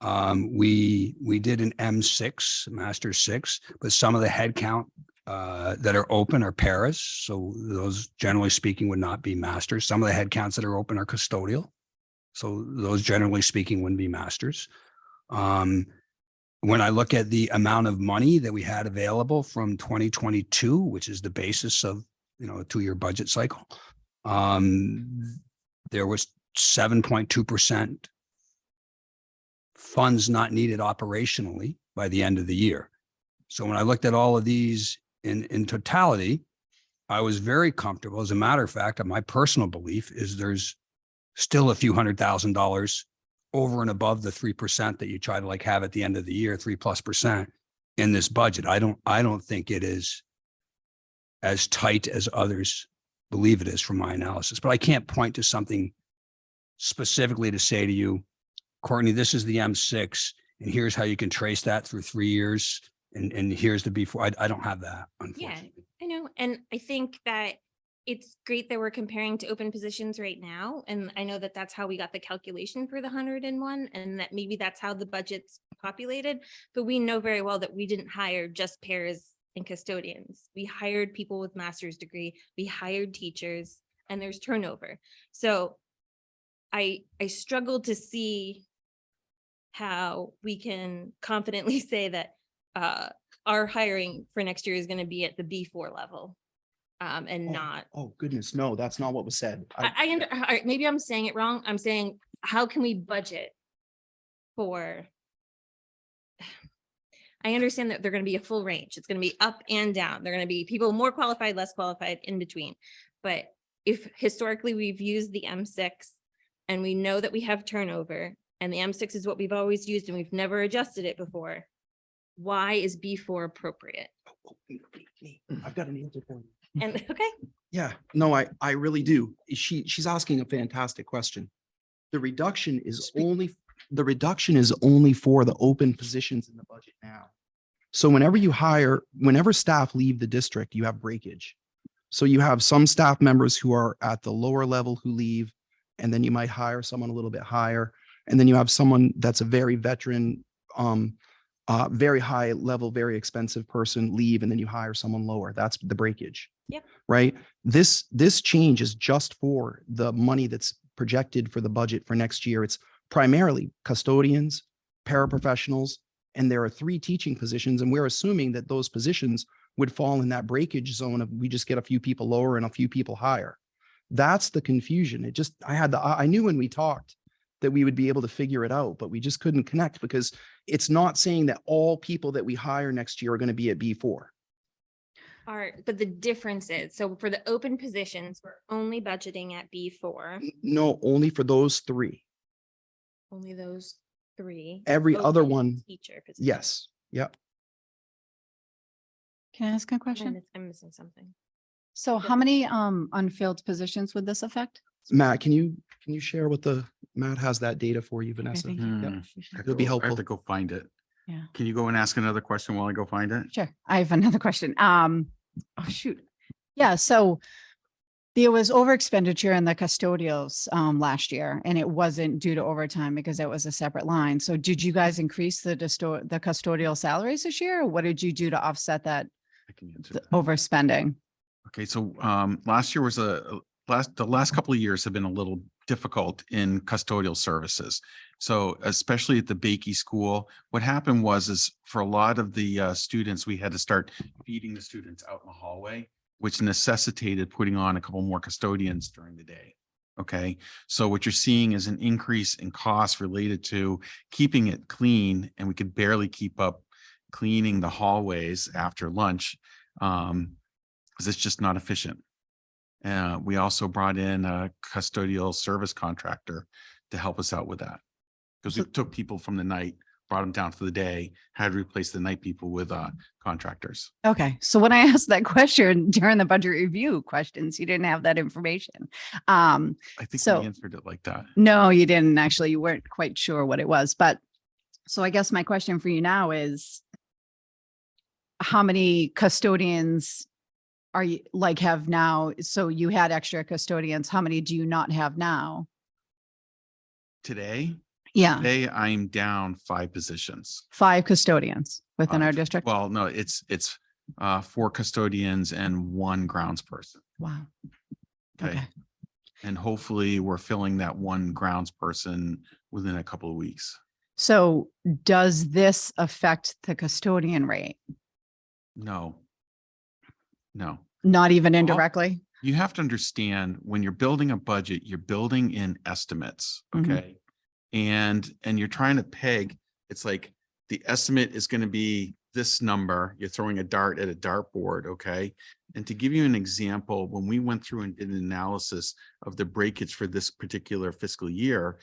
We did an M6, Master 6, but some of the head count that are open are paras. So those, generally speaking, would not be masters. Some of the head counts that are open are custodial. So those, generally speaking, wouldn't be masters. When I look at the amount of money that we had available from 2022, which is the basis of, a 2-year budget cycle, there was 7.2% funds not needed operationally by the end of the year. So when I looked at all of these in totality, I was very comfortable. As a matter of fact, my personal belief is there's still a few $100,000 over and above the 3% that you try to have at the end of the year, 3+% in this budget. I don't think it is as tight as others believe it is from my analysis, but I can't point to something specifically to say to you, Courtney, this is the M6, and here's how you can trace that through 3 years. And here's the before. I don't have that, unfortunately. I know. And I think that it's great that we're comparing to open positions right now. And I know that that's how we got the calculation for the 101, and that maybe that's how the budget's populated. But we know very well that we didn't hire just pairs and custodians. We hired people with master's degree. We hired teachers, and there's turnover. So I struggle to see how we can confidently say that our hiring for next year is going to be at the B4 level. And not. Oh, goodness, no, that's not what was said. Maybe I'm saying it wrong. I'm saying, how can we budget for? I understand that they're going to be a full range. It's going to be up and down. They're going to be people more qualified, less qualified, in between. But if historically we've used the M6 and we know that we have turnover, and the M6 is what we've always used and we've never adjusted it before, why is B4 appropriate? I've got an answer for you. And okay. Yeah, no, I really do. She's asking a fantastic question. The reduction is only for the open positions in the budget now. So whenever staff leave the district, you have breakage. So you have some staff members who are at the lower level who leave, and then you might hire someone a little bit higher. And then you have someone that's a very veteran, very high level, very expensive person leave, and then you hire someone lower. That's the breakage. Yep. Right. This change is just for the money that's projected for the budget for next year. It's primarily custodians, paraprofessionals, and there are 3 teaching positions. And we're assuming that those positions would fall in that breakage zone of we just get a few people lower and a few people higher. That's the confusion. I knew when we talked that we would be able to figure it out, but we just couldn't connect because it's not saying that all people that we hire next year are going to be at B4. But the difference is, so for the open positions, we're only budgeting at B4. No, only for those 3. Only those 3. Every other open one. Teacher positions. Yes. Yep. Can I ask a question? I'm missing something. So how many unfilled positions would this affect? Matt, can you share Matt has that data for you, Vanessa? thank Yep. I It'll be have helpful. to go find it. Yeah. Can you go and ask another question while I go find it? Sure. I have another question. Oh, shoot. Yeah. So There was over expenditure in the custodials last year, and it wasn't due to overtime because it was a separate line. So did you guys increase the custodial salaries this year? Or what did you do to offset that I can answer the that. overspending? Okay, so last year was the last couple of years have been a little difficult in custodial services. So especially at the Bakey School, what happened is for a lot of the students, we had to start feeding the students out in the hallway, which necessitated putting on a couple more custodians during the day. Okay, so what you're seeing is an increase in costs related to keeping it clean, and we could barely keep up cleaning the hallways after lunch because it's just not efficient. We also brought in a custodial service contractor to help us out with that. Because we took people from the night, brought them down for the day, had to replace the night people with contractors. Okay, so when I asked that question during the budget review questions, you didn't have that information. I think So- we answered it like that. No, you didn't actually. You weren't quite sure what it was, but so I guess my question for you now is how many custodians are you have now? So you had extra custodians. How many do you not have now? Today, Yeah, I'm down 5 positions. 5 custodians within our 5. district. Well, no, it's 4 custodians and 1 grounds person. Wow. Okay. Okay. And hopefully we're filling that 1 grounds person within a couple of weeks. So does this affect the custodian rate? No. Not even indirectly? You have to understand when you're building a budget, you're building in estimates, Mhm. okay? And you're trying to peg, it's like the estimate is going to be this number, you're throwing a dart at a dartboard, okay? And to give you an example, when we went through and did an analysis of the breakage for this particular fiscal year,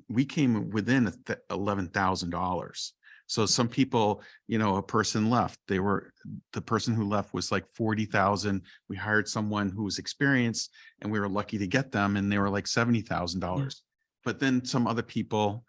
we came within $11,000. So some people, a person left, the person who left was like 40,000. We hired someone who was experienced and we were lucky to get them and they were like $70,000. But then some other people,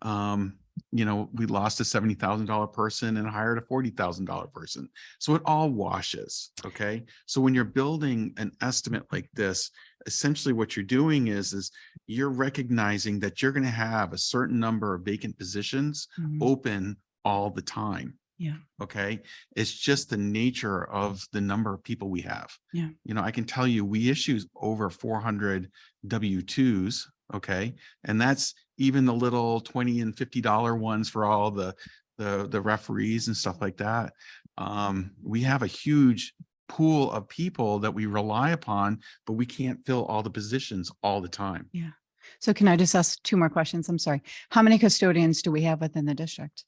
we lost a $70,000 person and hired a $40,000 person. So it all washes. Okay. So when you're building an estimate like this, essentially what you're doing is you're recognizing that you're going to have a certain number of vacant positions Mhm. open all the time. Yeah. Okay. It's just the nature of the number of people we have. Yeah. I can tell you, we issue over 400 W-2s. Okay. And that's even the little $20 and $50 ones for all the referees and stuff like that. We have a huge pool of people that we rely upon, but we can't fill all the positions all the time. Yeah. So can I just ask 2 more questions? I'm sorry. How many custodians do we have within the district?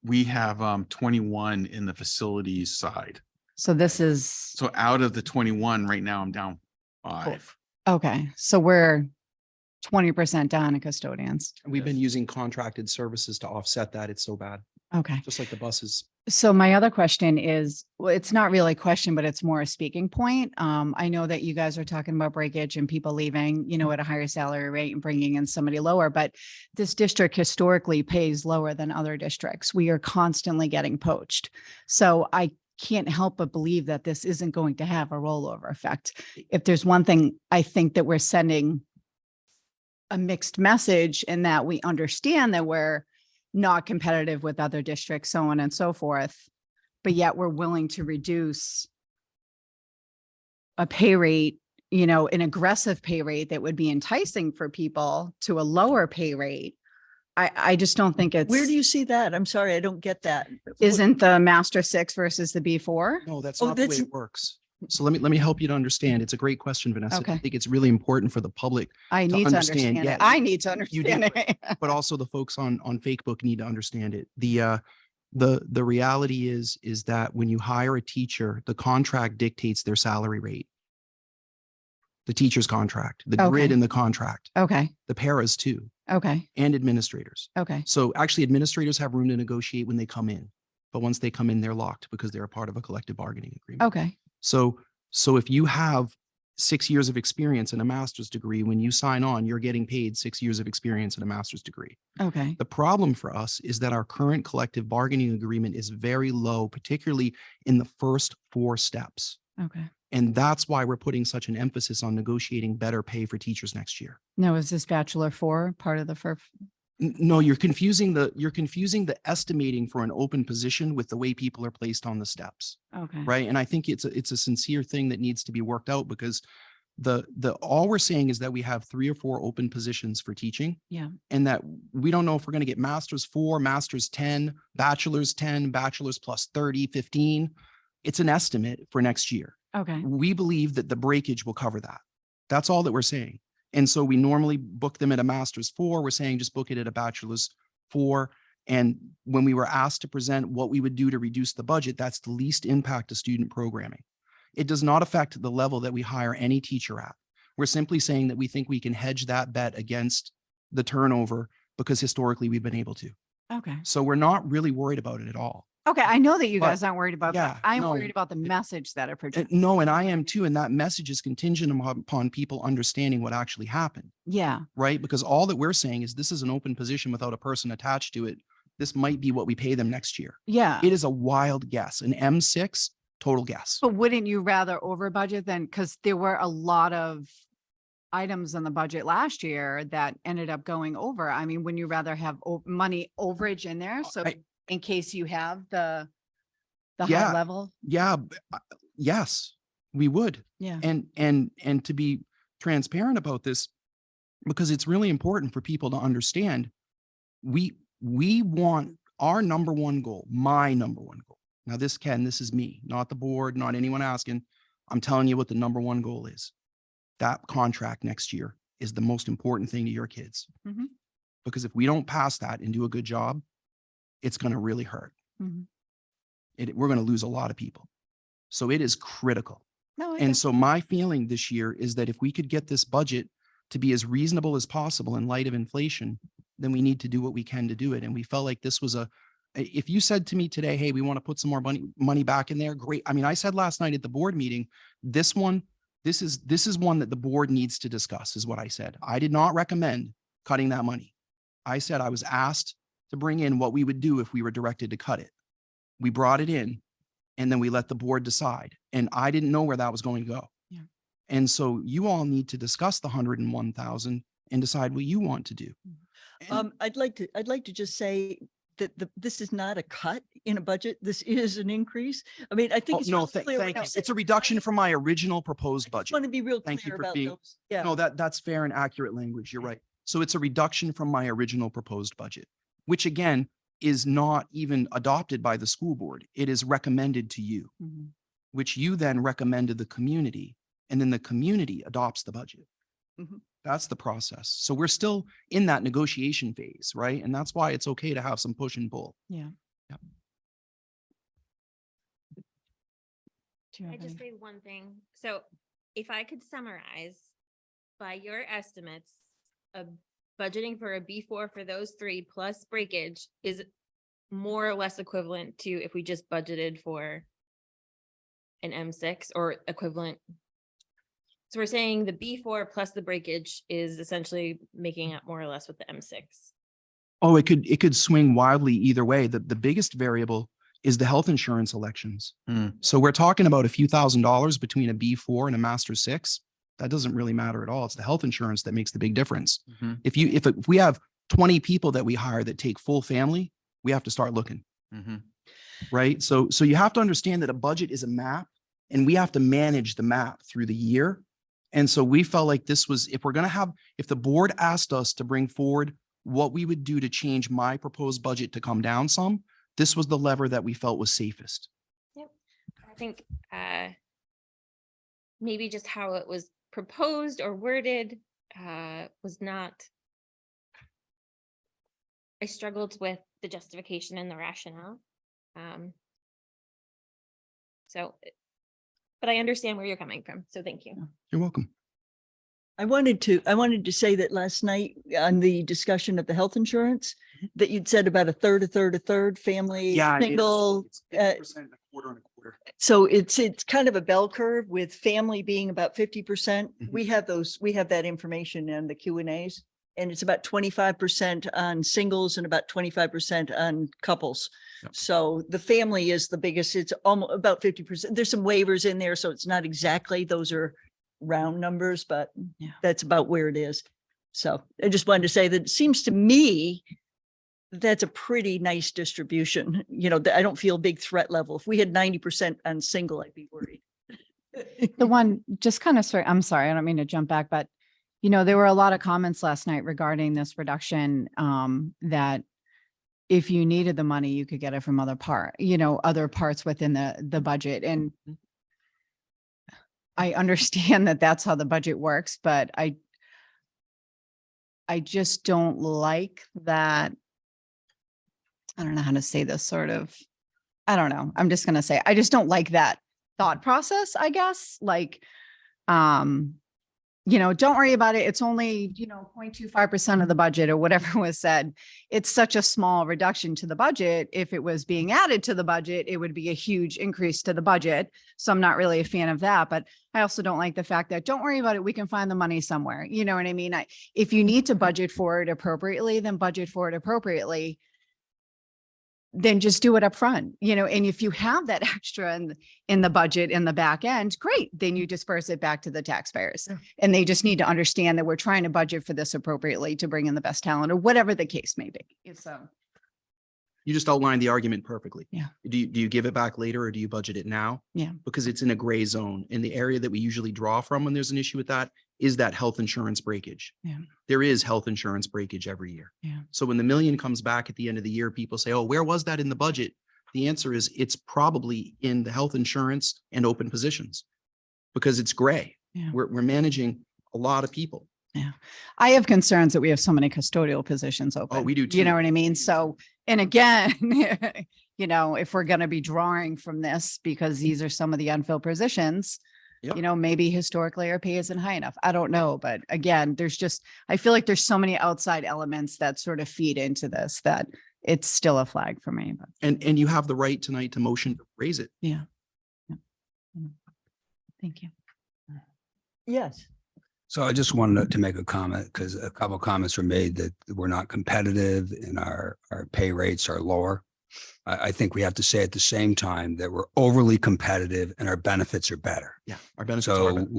We have 21 in the facilities side. So this is, So out of the 21 right now, I'm down 5. okay, so we're 20% down in custodians. We've been using contracted services to offset that. It's so bad, Okay. just like the buses. So my other question is, well, it's not really a question, but it's more a speaking point. I know that you guys are talking about breakage and people leaving, at a higher salary rate and bringing in somebody lower, but this district historically pays lower than other districts. We are constantly getting poached. So I can't help but believe that this isn't going to have a rollover effect. If there's one thing, I think that we're sending a mixed message in that we understand that we're not competitive with other districts, so on and so forth, but yet we're willing to reduce a pay rate, an aggressive pay rate that would be enticing for people to a lower pay rate. I just don't think it's. Where do you see that? I'm sorry, I don't get that. Isn't the master 6 versus the B4? No, that's Oh, not the way that's- it works. So let me help you to understand. It's a great question, Vanessa. Okay. I think it's really important for the public, I to need to understand, understand yeah, it. I need to you do. understand it. but also the folks on Facebook need to understand it. The reality is that when you hire a teacher, the contract dictates their salary rate. The teacher's contract, the grid Okay. in the contract, Okay, the paras too, okay, and administrators. okay, So actually administrators have room to negotiate when they come in, but once they come in, they're locked because they're a part of a collective bargaining agreement. okay, So if you have 6 years of experience and a master's degree, when you sign on, you're getting paid 6 years of experience and a master's degree. okay, The problem for us is that our current collective bargaining agreement is very low, particularly in the first 4 steps. okay. And that's why we're putting such an emphasis on negotiating better pay for teachers next year. No, is this Bachelor 4 part of the first? No, you're confusing the estimating for an open position with the way people are placed on the steps. Okay. Right. And I think it's a sincere thing that needs to be worked out because all we're saying is that we have 3 or 4 open positions for teaching. Yeah. And that we don't know if we're going to get masters 4, masters 10, bachelors 10, bachelors plus 30, 15. It's an estimate for next year. Okay. We believe that the breakage will cover that. That's all that we're saying. And so we normally book them at a master's 4. We're saying just book it at a bachelor's 4. And when we were asked to present what we would do to reduce the budget, that's the least impact to student programming. It does not affect the level that we hire any teacher at. We're simply saying that we think we can hedge that bet against the turnover because historically we've been able to. Okay. So we're not really worried about it at all. Okay. I know that you But, guys aren't worried about yeah, that. I'm no, worried about the message that are projected. No, and I am too. And that message is contingent upon people understanding what actually happened, Yeah. right? Because all that we're saying is this is an open position without a person attached to it. This might be what we pay them next year. Yeah. It is a wild guess, an M6 total guess. But wouldn't you rather over budget than, because there were a lot of items in the budget last year that ended up going over. I mean, wouldn't you rather have money overage in there? So in case you have the Yeah. high level? Yeah, yes, we would. Yeah. And to be transparent about this, because it's really important for people to understand, we want our number one goal, my number one goal. Now this is me, not the board, not anyone asking. I'm telling you what the number one goal is. That contract next year is the most important thing to your kids. Mhm. Because if we don't pass that and do a good job, it's going to really hurt. Mhm. We're going to lose a lot of people. So it is critical. No, I And get- so my feeling this year is that if we could get this budget to be as reasonable as possible in light of inflation, then we need to do what we can to do it. And we felt like this was if you said to me today, hey, we want to put some more money back in there, great. I mean, I said last night at the board meeting, this is one that the board needs to discuss, is what I said. I did not recommend cutting that money. I said I was asked to bring in what we would do if we were directed to cut it. We brought it in and then we let the board decide. And I didn't know where that was going to go. Yeah. And so you all need to discuss the 101,000 and decide what you want to do. And- I'd like to just say that this is not a cut in a budget. This is an increase. I mean, I think Oh, it's no, real thank clear what you. you said. It's a reduction from my original proposed I just budget. want to be real Thank you clear for about being- those. Yeah. No, that's fair and accurate language. You're right. So it's a reduction from my original proposed budget, which again is not even adopted by the school board. It is recommended to you, Mhm. which you then recommend to the community, and then the community adopts the budget. Mhm. That's the process. So we're still in that negotiation phase, right? And that's why it's okay to have some push and pull. Yeah. Yep. Do you I have just any- say one thing. So if I could summarize by your estimates of budgeting for a B4 for those 3 plus breakage is more or less equivalent to if we just budgeted for an M6 or equivalent. So we're saying the B4 plus the breakage is essentially making up more or less with the M6. Oh, it could swing wildly either way. The biggest variable is the health insurance elections. Hmm. So we're talking about a few $1,000s between a B4 and a Master 6. That doesn't really matter at all. It's the health insurance that makes the big difference. Mhm. If we have 20 people that we hire that take full family, we have to start looking, Mhm. right? So you have to understand that a budget is a map and we have to manage the map through the year. And so we felt like this was, if the board asked us to bring forward what we would do to change my proposed budget to come down some, this was the lever that we felt was safest. I think maybe just how it was proposed or worded was not. I struggled with the justification and the rationale. But I understand where you're coming from, so thank you. You're welcome. I wanted to say that last night on the discussion of the health insurance, that you'd said about a third, family, single. And a quarter and a quarter. So it's kind of a bell curve with family being about 50%. Mhm. We have that information in the Q&As. And it's about 25% on singles and about 25% on couples. Yep. So the family is the biggest, it's almost about 50%. There's some waivers in there, so it's not exactly, those are round numbers, but Yeah. that's about where it is. So I just wanted to say that it seems to me that's a pretty nice distribution. You know, I don't feel a big threat level. If we had 90% on single, I'd be worried. The one, just kind of sorry, I'm sorry, I don't mean to jump back, but you know, there were a lot of comments last night regarding this reduction, that if you needed the money, you could get it from other other parts within the budget. And I understand that that's how the budget works, but I just don't like that. I don't know how to say this sort of, I don't know. I'm just going to say, I just don't like that thought process, I guess. Like, you know, don't worry about it. It's only, 0.25% of the budget or whatever was said. It's such a small reduction to the budget. If it was being added to the budget, it would be a huge increase to the budget. So I'm not really a fan of that, but I also don't like the fact that don't worry about it. We can find the money somewhere. You know what I mean? If you need to budget for it appropriately, then budget for it appropriately. Then just do it up front, and if you have that extra in the budget in the back end, great. Then you disperse it back to the taxpayers. Yeah. And they just need to understand that we're trying to budget for this appropriately to bring in the best talent or whatever the case may be. So You just outlined the argument perfectly. Yeah. Do you give it back later or do you budget it now? Yeah. Because it's in a gray zone. And the area that we usually draw from when there's an issue with that is that health insurance breakage. Yeah. There is health insurance breakage every year. Yeah. So when the million comes back at the end of the year, people say, oh, where was that in the budget? The answer is it's probably in the health insurance and open positions because it's gray. Yeah. We're managing a lot of people. Yeah. I have concerns that we have so many custodial positions open. Oh, we do too. You know what I mean? So, and again, if we're going to be drawing from this because these are some of the unfilled positions, Yep. maybe historically our pay isn't high enough. I don't know. But again, I feel like there's so many outside elements that sort of feed into this that it's still a flag for me. But And you have the right tonight to motion to raise it. yeah. Thank you. Yes. So I just wanted to make a comment because a couple of comments were made that we're not competitive and our pay rates are lower. I think we have to say at the same time that we're overly competitive and our benefits are better. Yeah. Our benefits are So better.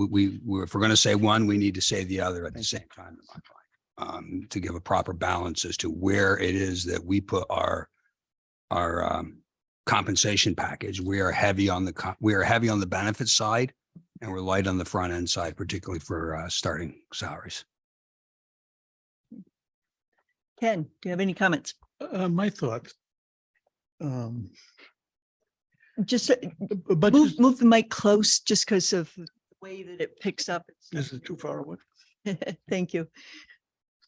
if we're going to say one, we need to say the other at the same time, in my mind, to give a proper balance as to where it is that we put our compensation package. We are heavy on the benefit side and we're light on the front end side, particularly for starting salaries. Ken, do you have any comments? My thoughts. Just But move the mic close just because of the way that it picks up. this is too far away. Thank you.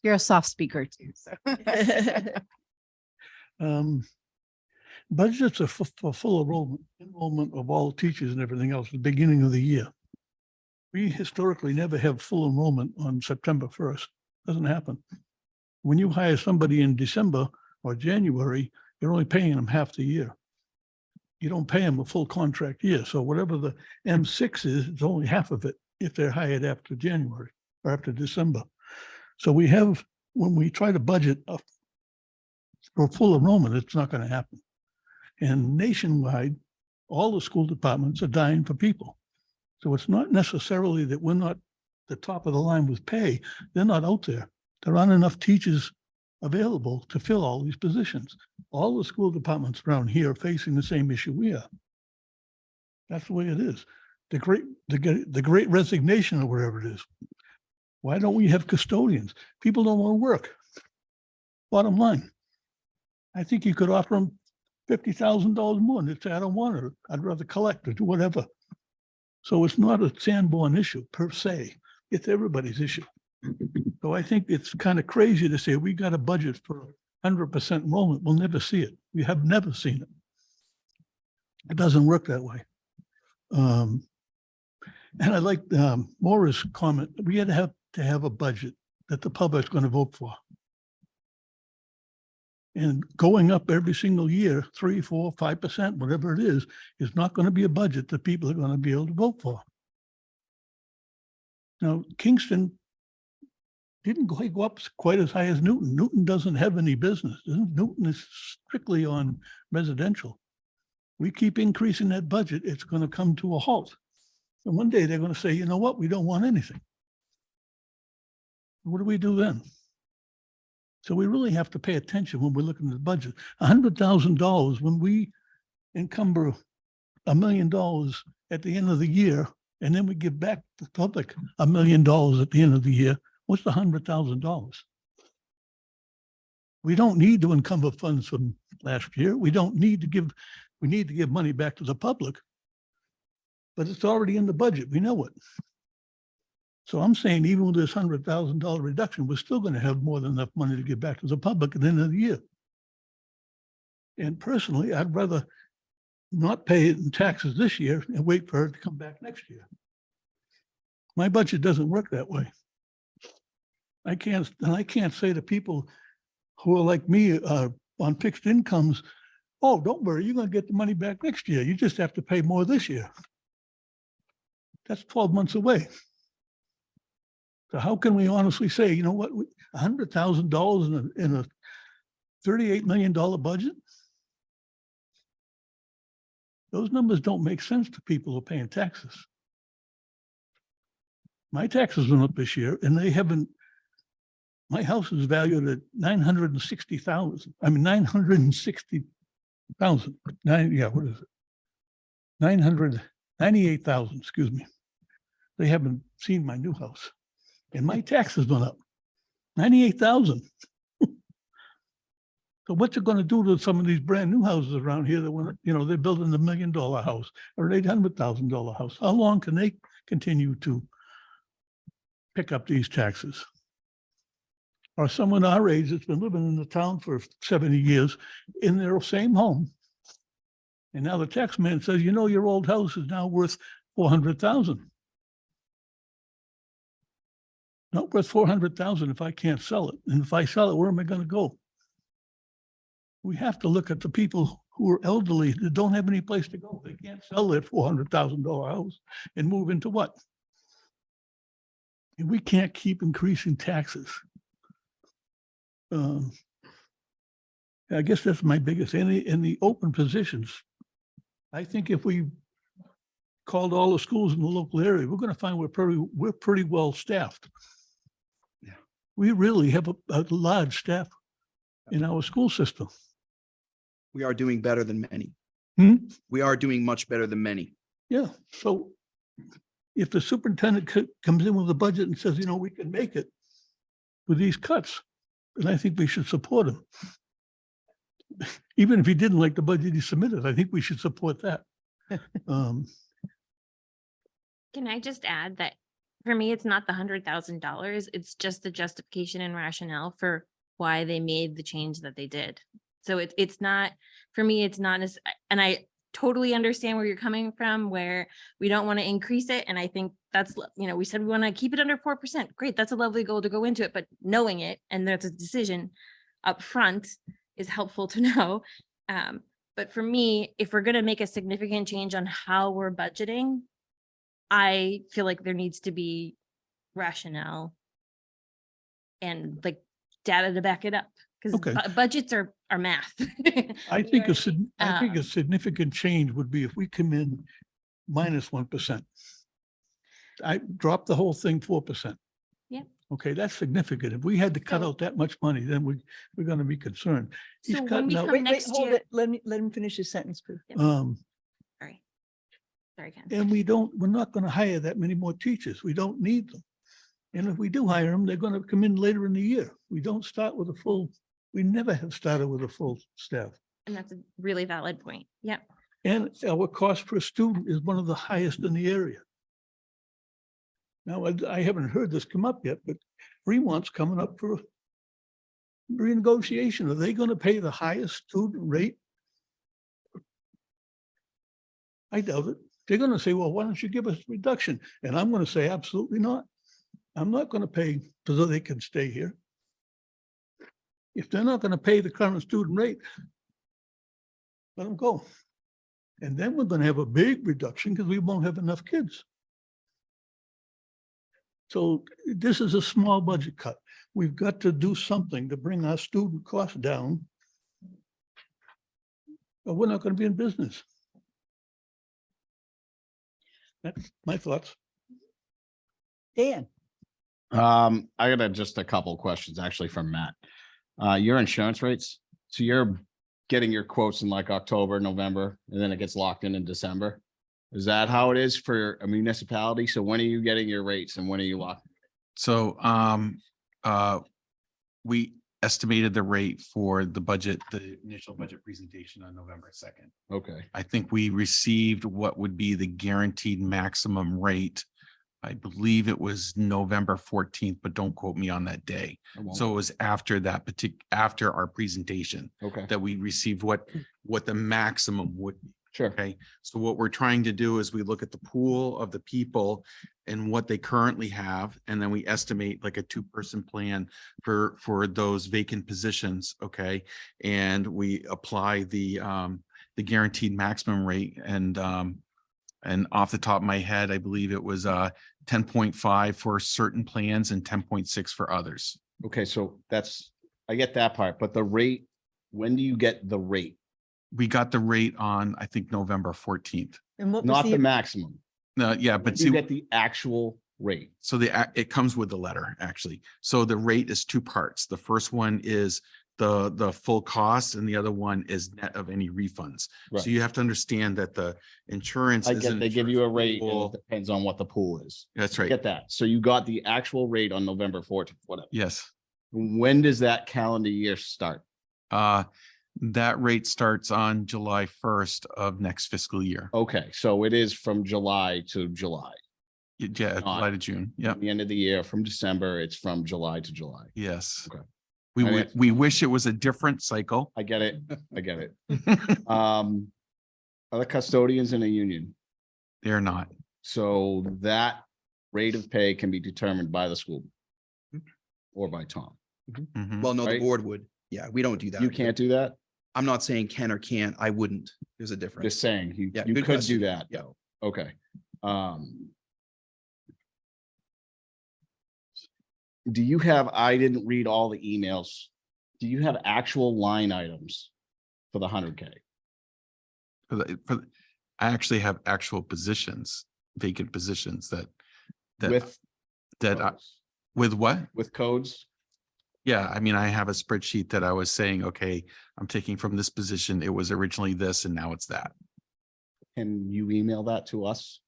You're a soft speaker too. So. Budgets are for full enrollment of all teachers and everything else at the beginning of the year. We historically never have full enrollment on September 1st. Doesn't happen. When you hire somebody in December or January, you're only paying them half the year. You don't pay them a full contract year. So whatever the M6 is, it's only half of it if they're hired after January or after December. So when we try to budget for full enrollment, it's not going to happen. And nationwide, all the school departments are dying for people. So it's not necessarily that we're not the top of the line with pay. They're not out there. There aren't enough teachers available to fill all these positions. All the school departments around here are facing the same issue we are. That's the way it is. The great resignation or whatever it is. Why don't we have custodians? People don't want to work. Bottom line. I think you could offer them $50,000 more and they'd say, I don't want it. I'd rather collect or do whatever. So it's not a Sanborn issue per se. It's everybody's issue. So I think it's kind of crazy to say we got a budget for 100% enrollment. We'll never see it. We have never seen it. It doesn't work that way. And I like Maura's comment. We had to have a budget that the public's going to vote for. And going up every single year, 3, 4, 5%, whatever it is not going to be a budget that people are going to be able to vote for. Now, Kingston didn't go up quite as high as Newton. Newton doesn't have any business. Newton is strictly on residential. We keep increasing that budget, it's going to come to a halt. And one day they're going to say, you know what, we don't want anything. What do we do then? So we really have to pay attention when we're looking at the budget. $100,000 when we encumber $1 million at the end of the year, and then we give back the public $1 million at the end of the year. What's the $100,000? We don't need to encumber funds from last year. We don't need to give, we need to give money back to the public. But it's already in the budget. We know it. So I'm saying even with this $100,000 reduction, we're still going to have more than enough money to give back to the public at the end of the year. And personally, I'd rather not pay it in taxes this year and wait for it to come back next year. My budget doesn't work that way. I can't say to people who are like me on fixed incomes, oh, don't worry, you're going to get the money back next year. You just have to pay more this year. That's 12 months away. So how can we honestly say, you know what, $100,000 in a $38 million budget? Those numbers don't make sense to people who are paying taxes. My taxes went up this year and they haven't, my house is valued at 960,000. I mean, 960,000. Yeah, what is it? 998,000, excuse me. They haven't seen my new house. And my taxes went up, 98,000. So what's it going to do to some of these brand new houses around here that when, you know, they're building $1 million house or an $800,000 house? How long can they continue to pick up these taxes? Or someone our age that's been living in the town for 70 years in their same home. And now the tax man says, you know, your old house is now worth 400,000. Not worth 400,000 if I can't sell it. And if I sell it, where am I going to go? We have to look at the people who are elderly that don't have any place to go. They can't sell their $400,000 house and move into what? And we can't keep increasing taxes. I guess that's my biggest, in the open positions. I think if we called all the schools in the local area, we're going to find we're pretty well staffed. Yeah. We really have a large staff in our school system. We are doing better than many. We are doing much better than many. Yeah, so if the superintendent comes in with a budget and says, you know, we can make it with these cuts, then I think we should support him. Even if he didn't like the budget he submitted, I think we should support that. Can I just add that for me, it's not the $100,000. It's just the justification and rationale for why they made the change that they did. So it's not, for me, it's not as, and I totally understand where you're coming from, where we don't want to increase it. And I think that's, you know, we said we want to keep it under 4%. Great. That's a lovely goal to go into it, but knowing it, and that's a decision up front is helpful to know. But for me, if we're going to make a significant change on how we're budgeting, I feel like there needs to be rationale and like data to back it up, because Okay. budgets are math. I think You a significant change would be if we come in minus 1%. I dropped the whole thing 4%. Yeah. Okay, that's significant. If we had to cut So- out that much money, then we're going to be concerned. He's So when cutting we out, come Wait, next hold year, it. Let him finish his sentence, please. sorry, Ken. and we're not going to hire that many more teachers. We don't need them. And if we do hire them, they're going to come in later in the year. We don't start with a full, we never have started with a full staff. And that's a really valid point. Yeah. And our cost per student is one of the highest in the area. Now, I haven't heard this come up yet, but Fremont's coming up for renegotiation. Are they going to pay the highest student rate? I doubt it. They're going to say, well, why don't you give us a reduction? And I'm going to say, absolutely not. I'm not going to pay so they can stay here. If they're not going to pay the current student rate, let them go. And then we're going to have a big reduction because we won't have enough kids. So this is a small budget cut. We've got to do something to bring our student costs down. Or we're not going to be in business. That's my thoughts. Dan, I got just a couple of questions actually from Matt. Your insurance rates, so you're getting your quotes in like October, November, and then it gets locked in December. Is that how it is for a municipality? So when are you getting your rates and when are you locked? So, we estimated the rate for the budget, the initial budget presentation on November 2nd. Okay, I think we received what would be the guaranteed maximum rate. I believe it was November 14th, but don't quote me on that day. I won't. So it was after that after our presentation okay, that we received what the maximum would be. sure. Okay, so what we're trying to do is we look at the pool of the people and what they currently have, and then we estimate like a 2-person plan for those vacant positions, okay? And we apply the guaranteed maximum rate, and off the top of my head, I believe it was 10.5 for certain plans and 10.6 for others. Okay, so I get that part, but the rate, when do you get the rate? We got the rate on, I think, November 14th. and what was Not the the, maximum. No, yeah, When but do you see, get the actual rate? so it comes with the letter, actually. So the rate is 2 parts. The first one is the full cost and the other one is net of any refunds. Right. So you have to understand that the insurance. I is get, an they give you a insurance rate and pool. it depends on what the pool is. That's I right. get that. So you got the actual rate on November 14th, whatever. Yes. When does that calendar year start? That rate starts on July 1st of next fiscal year. Okay, so it is from July to July. Yeah, not- July to June. Yeah, The end of the year, from December, it's from July to July. yes. Okay. We I would, mean- we wish it was a different cycle. I get it. I get it. Are the custodians in a union? They're not. So that rate of pay can be determined by the school or by Tom. Mhm. Well, no, the Right. board would. Yeah, we don't do that. You can't do that? I'm not saying can or can't. I wouldn't. There's a difference. Just saying, you Yeah, you good could question. do that, Yeah. though. Okay. Do you have, I didn't read all the emails. Do you have actual line items for the 100K? I actually have actual positions, vacant positions that With with what? with codes? Yeah, I mean, I have a spreadsheet that I was saying, okay, I'm taking from this position. It was originally this and now it's that. Can you email that to us?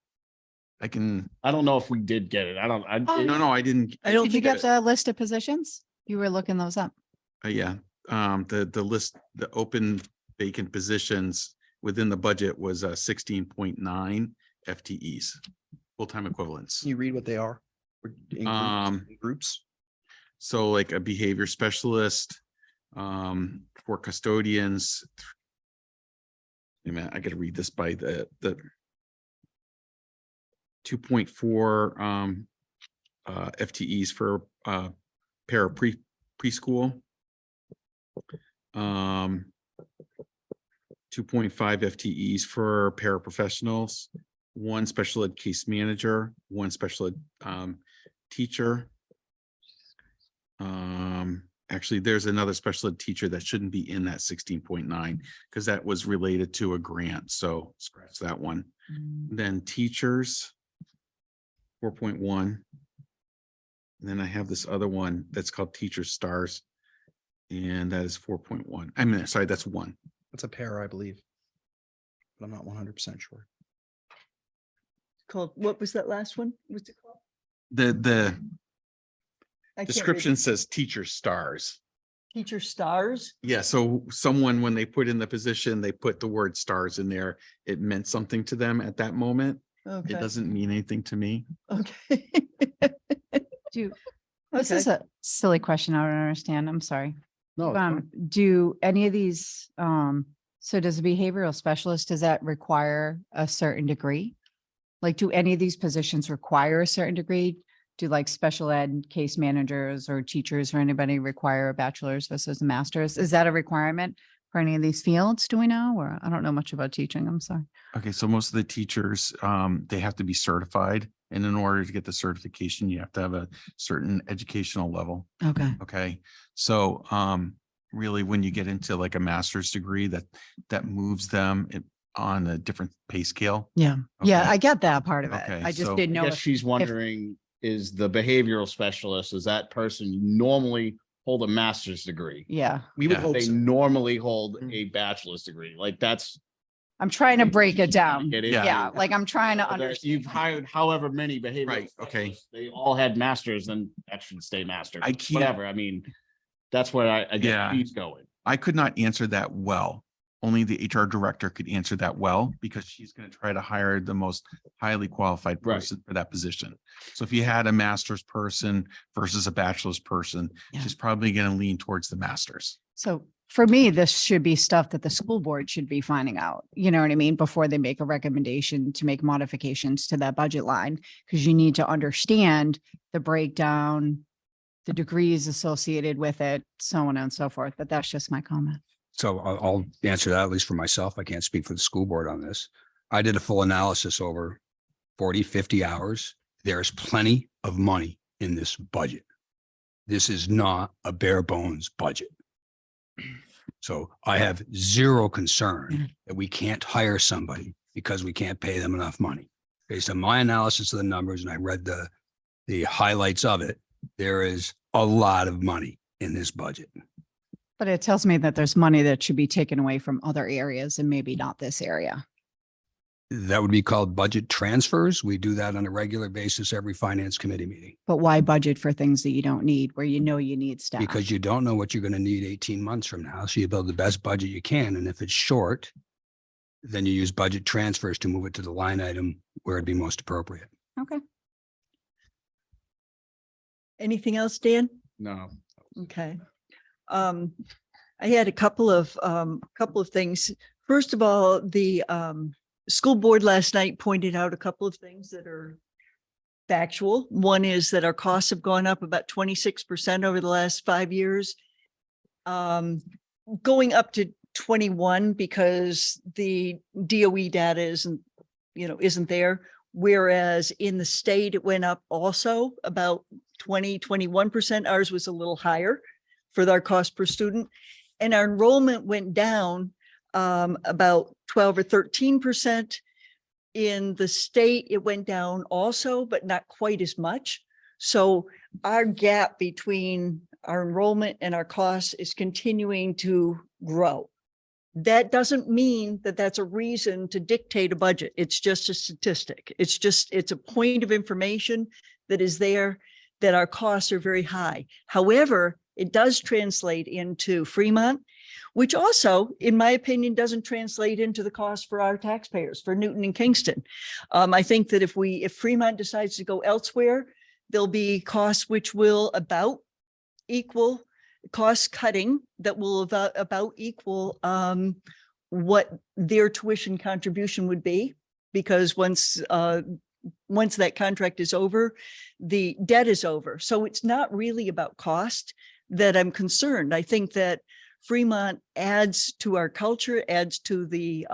I can, I don't know if we did get it. no, I didn't. I don't Did you think, get the list of positions? You were looking those up. Yeah, the list, the open vacant positions within the budget was 16.9 FTEs, full-time equivalents. Can you read what they are? Or in groups? So like a behavior specialist, for custodians. Wait a minute, I gotta read this by the 2.4 FTEs for para preschool. 2.5 FTEs for paraprofessionals, 1 special ed case manager, 1 special ed teacher. Actually, there's another special ed teacher that shouldn't be in that 16.9 because that was related to a grant. So scratch that one. Then teachers, 4.1. And then I have this other one that's called Teacher Stars. And that is 4.1. I mean, sorry, that's 1. That's a pair, I believe. But I'm not 100% sure. called, what was that last one? What's it called? The I can't read description it. says Teacher Stars. Teacher stars. Yeah, so someone, when they put in the position, they put the word stars in there. It meant something to them at that moment. Okay. It doesn't mean anything to me. Okay. This is a silly question. I don't understand. I'm sorry. No, it's fine. Do any of these, so does a behavioral specialist, does that require a certain degree? Like, do any of these positions require a certain degree? Do like special ed case managers or teachers or anybody require a bachelor's versus a master's? Is that a requirement for any of these fields? Do we know? Or I don't know much about teaching. I'm sorry. Okay, so most of the teachers, they have to be certified And in order to get the certification, you have to have a certain educational level. Okay. Okay, so really, when you get into like a master's degree, that moves them on a different pay scale. Yeah. Yeah, Okay. I get that part of it. Okay, I just so- didn't I know. guess she's wondering, is the behavioral specialist, is that person normally hold a master's degree? Yeah, We would Yeah. hope They so. normally hold a bachelor's degree, like that's. I'm trying to break it down. Get Yeah. Yeah, like I'm trying to There- understand. You've hired however many behavioral. Right, okay. specialists, They all had masters, then that should stay master. I can't- Whatever, I mean, that's where I guess Yeah. she's going. I could not answer that well. Only the HR director could answer that well, because she's going to try to hire the most highly qualified Right. person for that position. So if you had a master's person versus a bachelor's person, Yeah. she's probably going to lean towards the masters. So for me, this should be stuff that the school board should be finding out, you know what I mean? Before they make a recommendation to make modifications to that budget line, because you need to understand the breakdown, the degrees associated with it, so on and so forth. But that's just my comment. So I'll answer that, at least for myself. I can't speak for the school board on this. I did a full analysis over 40, 50 hours. There's plenty of money in this budget. This is not a bare bones budget. So I have zero concern that we can't hire somebody because we can't pay them enough money. Based on my analysis of the numbers, and I read the highlights of it, there is a lot of money in this budget. But it tells me that there's money that should be taken away from other areas and maybe not this area. That would be called budget transfers. We do that on a regular basis every finance committee meeting, But why budget for things that you don't need, where you know you need staff? because you don't know what you're going to need 18 months from now. So you build the best budget you can. And if it's short, then you use budget transfers to move it to the line item where it'd be most appropriate. Okay. Anything else, Dan? No. Okay. I had a couple of things. First of all, the school board last night pointed out a couple of things that are factual. One is that our costs have gone up about 26% over the last 5 years. Going up to 21 because the DOE data isn't there. Whereas in the state, it went up also about 21%. Ours was a little higher for our cost per student. And our enrollment went down about 12 or 13%. In the state, it went down also, but not quite as much. So our gap between our enrollment and our costs is continuing to grow. That doesn't mean that that's a reason to dictate a budget. It's just a statistic. It's a point of information that is there that our costs are very high. However, it does translate into Fremont, which also, in my opinion, doesn't translate into the cost for our taxpayers, for Newton and Kingston. I think that if Fremont decides to go elsewhere, there'll be costs which will about equal cost cutting that will about equal what their tuition contribution would be, because once that contract is over, the debt is over. So it's not really about cost that I'm concerned. I think that Fremont adds to our culture, adds to the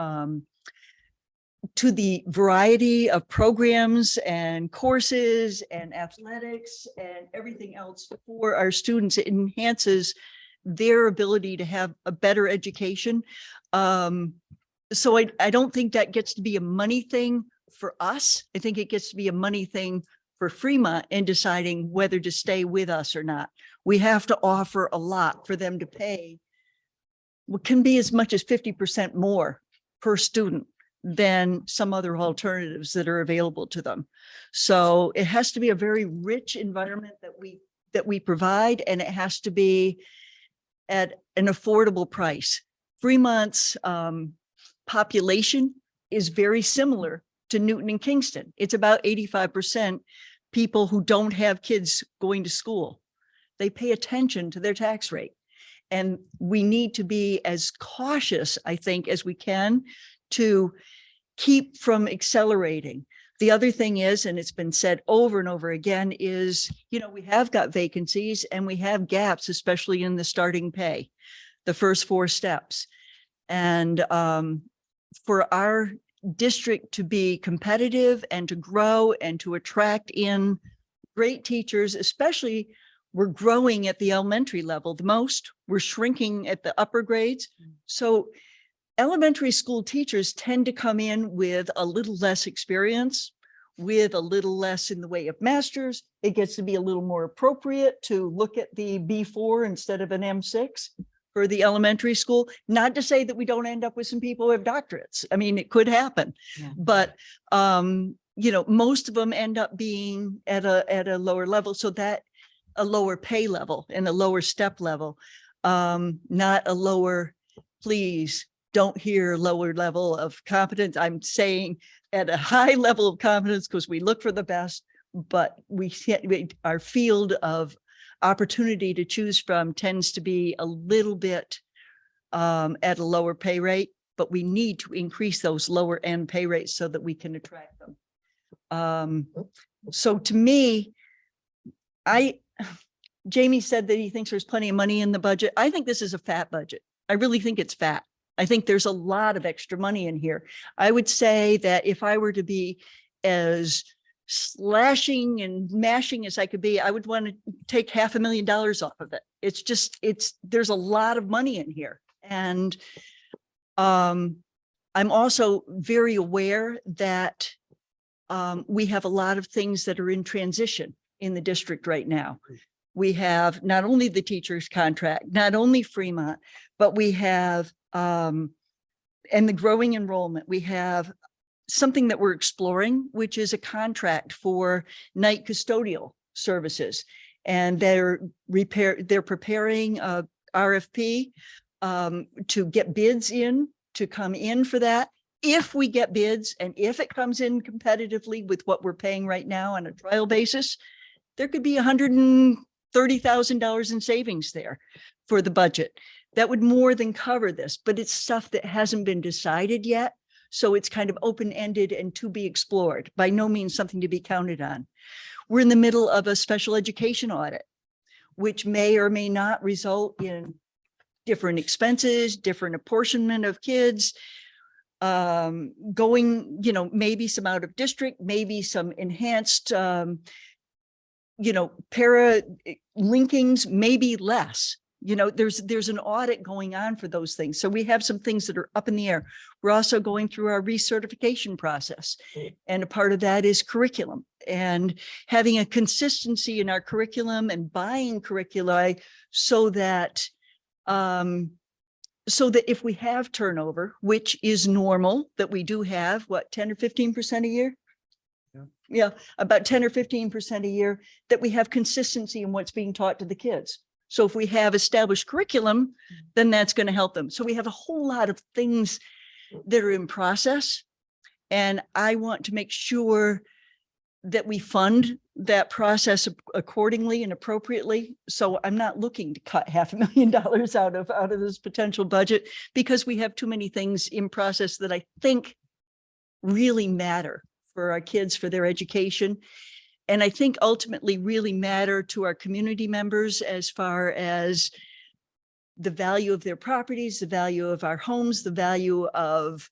variety of programs and courses and athletics and everything else for our students. It enhances their ability to have a better education. So I don't think that gets to be a money thing for us. I think it gets to be a money thing for Fremont in deciding whether to stay with us or not. We have to offer a lot for them to pay what can be as much as 50% more per student than some other alternatives that are available to them. So it has to be a very rich environment that we provide, and it has to be at an affordable price. Fremont's population is very similar to Newton and Kingston. It's about 85% people who don't have kids going to school. They pay attention to their tax rate. And we need to be as cautious, I think, as we can to keep from accelerating. The other thing is, and it's been said over and over again, is, we have got vacancies and we have gaps, especially in the starting pay, the first 4 steps. And for our district to be competitive and to grow and to attract in great teachers, especially we're growing at the elementary level the most, we're shrinking at the upper grades. So elementary school teachers tend to come in with a little less experience, with a little less in the way of masters. It gets to be a little more appropriate to look at the B4 instead of an M6 for the elementary school. Not to say that we don't end up with some people who have doctorates. I mean, it could happen, Yeah. but you know, most of them end up being at a lower level. So that a lower pay level and a lower step level, not a lower, please don't hear lower level of competence. I'm saying at a high level of competence because we look for the best, but our field of opportunity to choose from tends to be a little bit at a lower pay rate, but we need to increase those lower end pay rates so that we can attract them. So to me, Jamie said that he thinks there's plenty of money in the budget. I think this is a fat budget. I really think it's fat. I think there's a lot of extra money in here. I would say that if I were to be as slashing and mashing as I could be, I would want to take $500,000 off of it. It's just, there's a lot of money in here. And I'm also very aware that we have a lot of things that are in transition in the district right now. We have not only the teacher's contract, not only Fremont, but we have, and the growing enrollment. We have something that we're exploring, which is a contract for night custodial services. And they're preparing a RFP to get bids in, to come in for that. If we get bids and if it comes in competitively with what we're paying right now on a trial basis, there could be $130,000 in savings there for the budget. That would more than cover this, but it's stuff that hasn't been decided yet. So it's kind of open-ended and to be explored, by no means something to be counted on. We're in the middle of a special education audit, which may or may not result in different expenses, different apportionment of kids, going, you know, maybe some out of district, maybe some enhanced, you know, para linkings, maybe less. You know, there's an audit going on for those things. So we have some things that are up in the air. We're also going through our recertification process. And a part of that is curriculum and having a consistency in our curriculum and buying curricula so that if we have turnover, which is normal, that we do have, what, 10 or 15% a year? Yeah, about 10 or 15% a year, that we have consistency in what's being taught to the kids. So if we have established curriculum, then that's going to help them. So we have a whole lot of things that are in process. And I want to make sure that we fund that process accordingly and appropriately. So I'm not looking to cut $500,000 out of this potential budget, because we have too many things in process that I think really matter for our kids, for their education. And I think ultimately really matter to our community members as far as the value of their properties, the value of our homes, the value of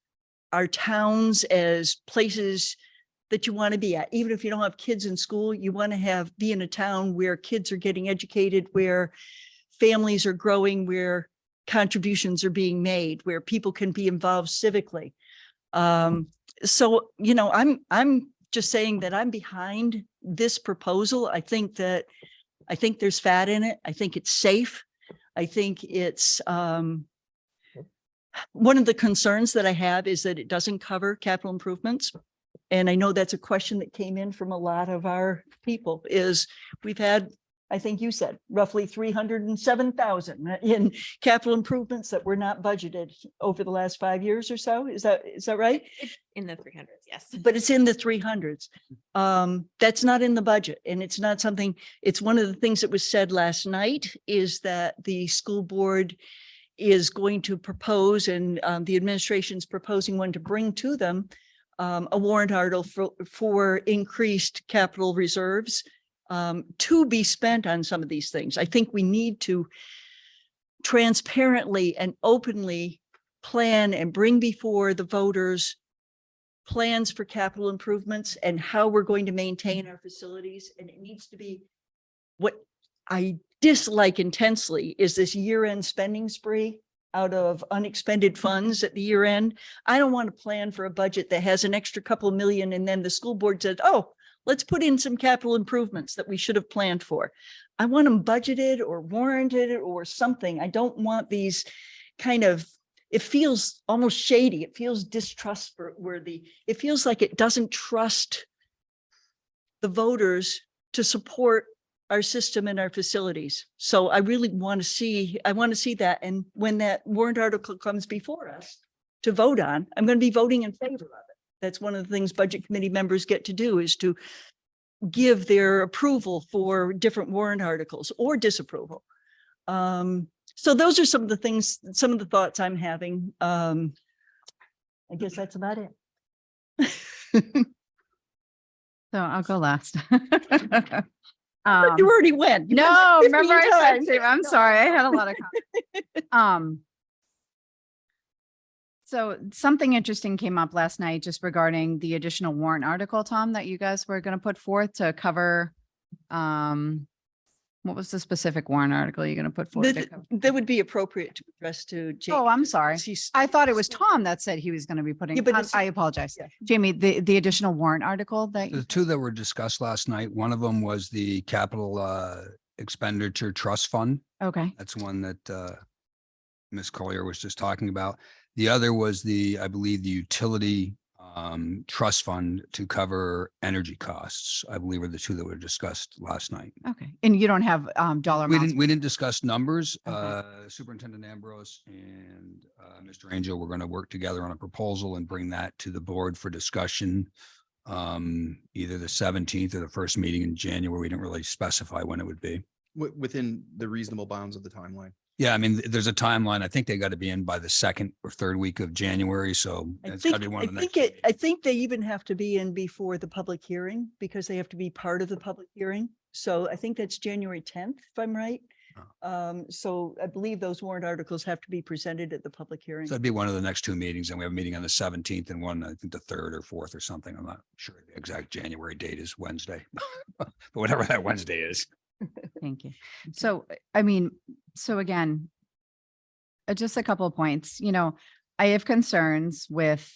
our towns as places that you want to be at. Even if you don't have kids in school, you want to be in a town where kids are getting educated, where families are growing, where contributions are being made, where people can be involved civically. So, you know, I'm just saying that I'm behind this proposal. I think there's fat in it. I think it's safe. I think it's one of the concerns that I have is that it doesn't cover capital improvements. And I know that's a question that came in from a lot of our people, is we've had, I think you said, roughly 307,000 in capital improvements that were not budgeted over the last 5 years or so. Is that right? In the 300s, yes. But it's in the 300s. That's not in the budget. And it's not something, it's one of the things that was said last night, is that the school board is going to propose, and the administration's proposing one to bring to them, a warrant article for increased capital reserves to be spent on some of these things. I think we need to transparently and openly plan and bring before the voters plans for capital improvements and how we're going to maintain our facilities. And it needs to be, what I dislike intensely is this year-end spending spree out of unexpended funds at the year end. I don't want to plan for a budget that has an extra couple million and then the school board said, oh, let's put in some capital improvements that we should have planned for. I want them budgeted or warranted or something. I don't want these kind of, it feels almost shady. It feels distrustworthy. It feels like it doesn't trust the voters to support our system and our facilities. So I really want to see, that. And when that warrant article comes before us to vote on, I'm going to be voting in favor of it. That's one of the things budget committee members get to do, is to give their approval for different warrant articles or disapproval. So those are some of the things, some of the thoughts I'm having. I guess that's about it. So I'll go last. But you already went. You No, went 15 remember I said, times. Steve, I'm sorry, I had a lot of comments. So something interesting came up last night just regarding the additional warrant article, Tom, that you guys were going to put forth to cover. What was the specific warrant article you're going to put forth? That would be appropriate to address to Jamie. Oh, I'm sorry. I thought it was Tom that said he was going to be putting, Yeah, but it's- I apologize. Yeah. Jamie, the additional warrant article that, The two that were discussed last night, one of them was the capital expenditure trust fund. okay, That's one that Ms. Collier was just talking about. The other was I believe the utility trust fund to cover energy costs, I believe, are the two that were discussed last night. okay. And you don't have dollar We amounts? didn't discuss numbers. Okay. Superintendent Ambrose and Mr. Angel were going to work together on a proposal and bring that to the board for discussion. Either the 17th or the first meeting in January. We didn't really specify when it would be. Within the reasonable bounds of the timeline. Yeah, I mean, there's a timeline. I think they got to be in by the second or third week of January. So it's got to be one of the next. I think they even have to be in before the public hearing because they have to be part of the public hearing. So I think that's January 10th, if I'm right. So I believe those warrant articles have to be presented at the public hearing. So it'd be one of the next two meetings, and we have a meeting on the 17th and one, I think the 3rd or 4th or something. I'm not sure the exact January date is Wednesday, but whatever that Wednesday is. Thank you. So, I mean, so again, just a couple of points, I have concerns with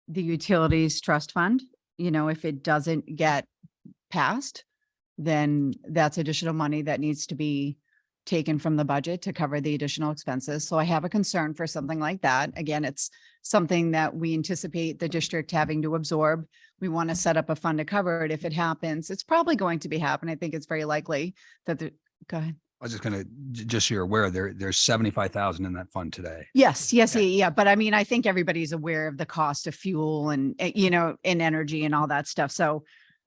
the utilities trust fund. If it doesn't get passed, then that's additional money that needs to be taken from the budget to cover the additional expenses. So I have a concern for something like that. Again, it's something that we anticipate the district having to absorb. We want to set up a fund to cover it. If it happens, it's probably going to be happening. I think it's very likely that go ahead. I was just going to, just so you're aware, there's 75,000 in that fund today. Yes, yeah. But I mean, I think everybody's aware of the cost of fuel and, and energy and all that stuff. So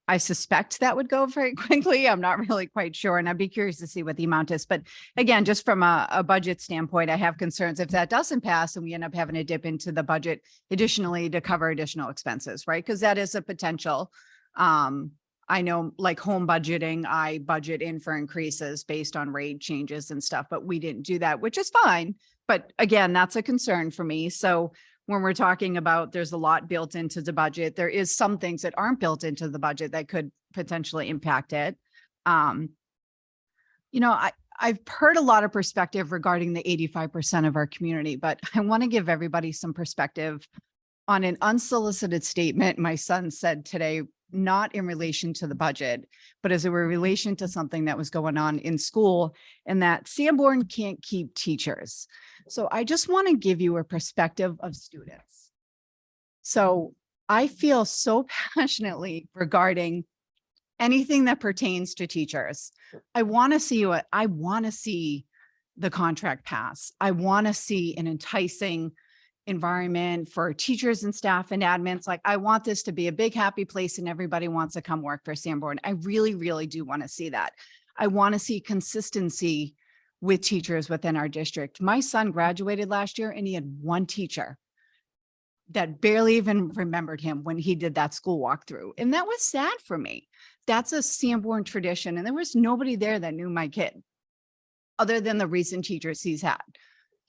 I suspect that would go very quickly. I'm not really quite sure. And I'd be curious to see what the amount is. But again, just from a budget standpoint, I have concerns if that doesn't pass and we end up having to dip into the budget additionally to cover additional expenses, right? Because that is a potential. I know like home budgeting, I budget in for increases based on rate changes and stuff, but we didn't do that, which is fine. But again, that's a concern for me. So when we're talking about there's a lot built into the budget, there is some things that aren't built into the budget that could potentially impact it. I've heard a lot of perspective regarding the 85% of our community, but I want to give everybody some perspective on an unsolicited statement my son said today, not in relation to the budget, but as a relation to something that was going on in school, and that Sanborn can't keep teachers. So I just want to give you a perspective of students. So I feel so passionately regarding anything that pertains to teachers. I want to see the contract pass. I want to see an enticing environment for teachers and staff and admins. Like, I want this to be a big, happy place and everybody wants to come work for Sanborn. I really, really do want to see that. I want to see consistency with teachers within our district. My son graduated last year and he had one teacher that barely even remembered him when he did that school walkthrough. And that was sad for me. That's a Sanborn tradition. And there was nobody there that knew my kid other than the recent teachers he's had.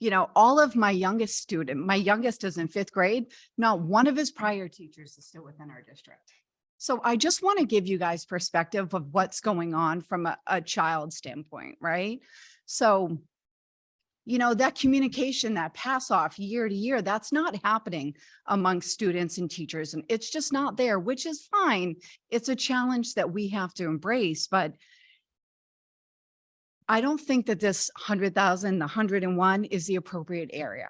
You know, all of my youngest is in 5th grade. Not one of his prior teachers is still within our district. So I just want to give you guys perspective of what's going on from a child standpoint, right? So, you know, that communication, that pass off year to year, that's not happening amongst students and teachers. And it's just not there, which is fine. It's a challenge that we have to embrace, but I don't think that this 100,000, the 101 is the appropriate area.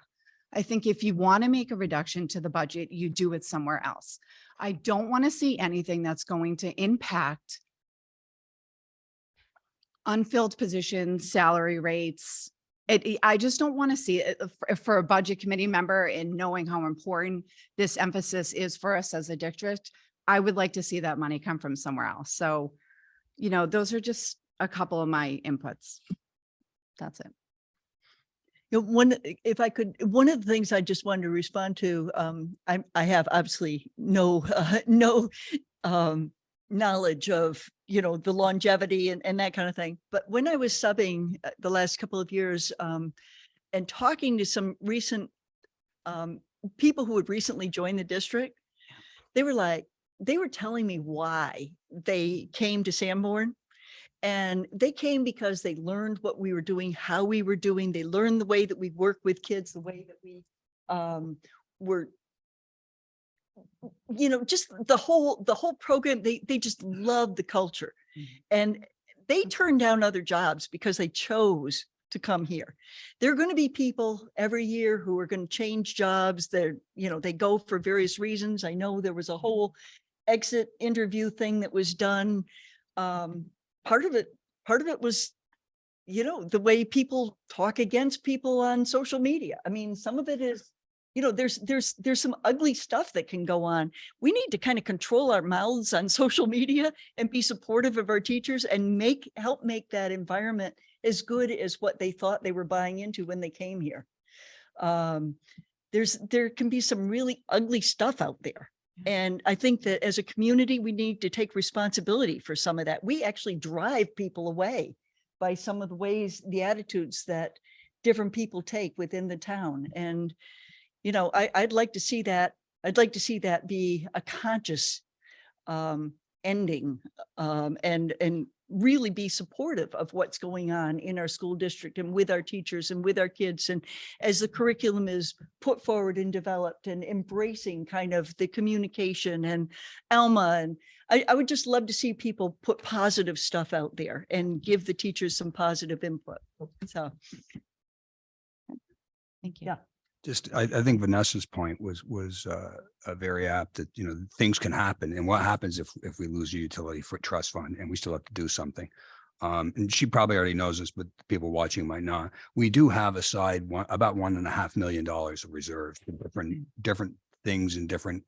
I think if you want to make a reduction to the budget, you do it somewhere else. I don't want to see anything that's going to impact unfilled positions, salary rates. I just don't want to see it for a budget committee member, and knowing how important this emphasis is for us as a district. I would like to see that money come from somewhere else. So, you know, those are just a couple of my inputs. That's it. You know, if I could, one of the things I just wanted to respond to, I have obviously no knowledge of, you know, the longevity and that kind of thing. But when I was subbing the last couple of years, and talking to some recent people who had recently joined the district, they were telling me why they came to Sanborn. And they came because they learned what we were doing, how we were doing. They learned the way that we work with kids, the way that we were, you know, just the whole program. They just loved the culture. And they turned down other jobs because they chose to come here. There are going to be people every year who are going to change jobs. They're, you know, they go for various reasons. I know there was a whole exit interview thing that was done. Part of it was, you know, the way people talk against people on social media. I mean, some of it is, you know, there's some ugly stuff that can go on. We need to kind of control our mouths on social media and be supportive of our teachers and help make that environment as good as what they thought they were buying into when they came here. There can be some really ugly stuff out there. And I think that as a community, we need to take responsibility for some of that. We actually drive people away by some of the ways, the attitudes that different people take within the town. And, you know, I'd like to see that. I'd like to see that be a conscious ending, and really be supportive of what's going on in our school district and with our teachers and with our kids. And as the curriculum is put forward and developed, and embracing kind of the communication and Alma, and I would just love to see people put positive stuff out there and give the teachers some positive input. So. Thank you. Yeah. Just, I think Vanessa's point was very apt, that, you know, things can happen. And what happens if we lose a utility for trust fund and we still have to do something? And she probably already knows this, but people watching might not. We do have aside about $1.5 million of reserves for different things and different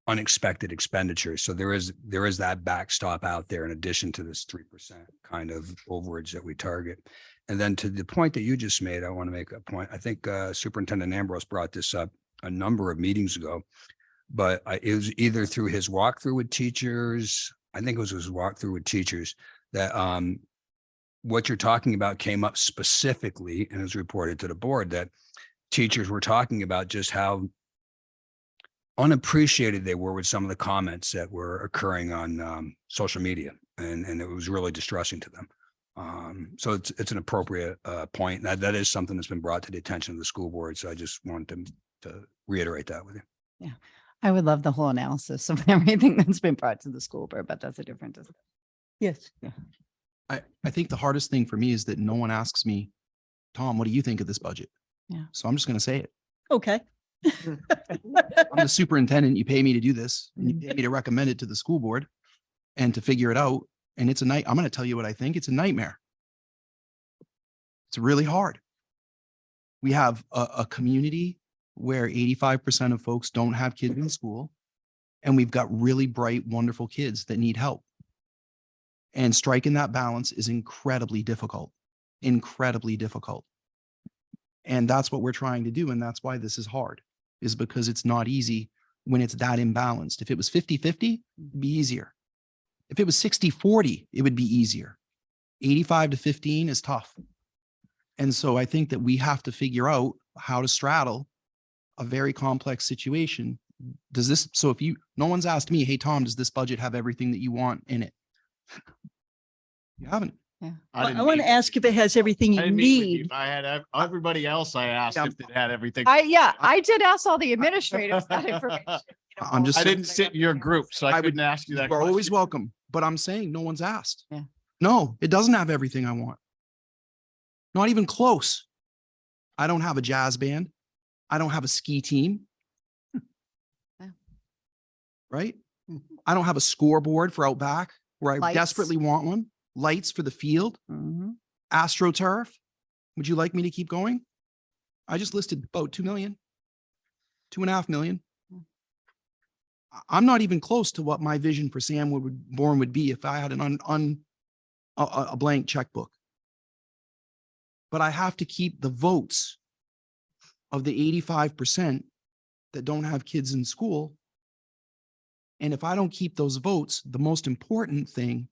unexpected expenditures. So there is that backstop out there in addition to this 3% kind of overage that we target. And then to the point that you just made, I want to make a point. I think Superintendent Ambrose brought this up a number of meetings ago, but it was either through his walkthrough with teachers, I think it was his walkthrough with teachers, that what you're talking about came up specifically and was reported to the board, that teachers were talking about just how unappreciated they were with some of the comments that were occurring on social media, and it was really distressing to them. So it's an appropriate point. That is something that's been brought to the attention of the school board. So I just wanted to reiterate that with you. Yeah. I would love the whole analysis of everything that's been brought to the school board, but that's a different discussion. Yes. Yeah. I think the hardest thing for me is that no one asks me, Tom, what do you think of this budget? Yeah. So I'm just going to say it. Okay. I'm the superintendent. You pay me to do this, and you pay me to recommend it to the school board and to figure it out. And it's I'm going to tell you what I think. It's a nightmare. It's really hard. We have a community where 85% of folks don't have kids in school, and we've got really bright, wonderful kids that need help. And striking that balance is incredibly difficult, incredibly difficult. And that's what we're trying to do. And that's why this is hard, is because it's not easy when it's that imbalanced. If it was 50-50, it'd be easier. If it was 60-40, it would be easier. 85-15 is tough. And so I think that we have to figure out how to straddle a very complex situation. Does this, so if you, no one's asked me, hey, Tom, does this budget have everything that you want in it? You haven't. I want to ask if it has everything you need. I had everybody else I asked Yeah. if it had everything. I did ask all the administrators that information. I'm just I saying- didn't sit in your group, so I couldn't ask you that. You're always question. welcome, but I'm saying no one's asked. Yeah. No, it doesn't have everything I want. Not even close. I don't have a jazz band. I don't have a ski team. Yeah. Right? I don't have a scoreboard for out back where I Lights. desperately want one. Lights for the field, Mhm. AstroTurf. Would you like me to keep going? I just listed about 2 million, 2.5 million. I'm not even close to what my vision for Sanborn would be if I had a blank checkbook. But I have to keep the votes of the 85% that don't have kids in school. And if I don't keep those votes, the most important thing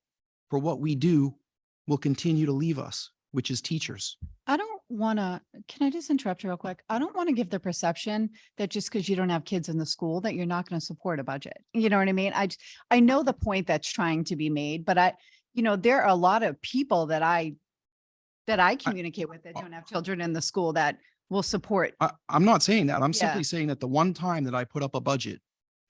for what we do will continue to leave us, which is teachers. I don't want to, can I just interrupt you real quick? I don't want to give the perception that just because you don't have kids in the school, that you're not going to support a budget. You know what I mean? I know the point that's trying to be made, but there are a lot of people that I communicate with that don't have children in the school that will support. I'm not saying that. I'm Yeah. simply saying that the one time that I put up a budget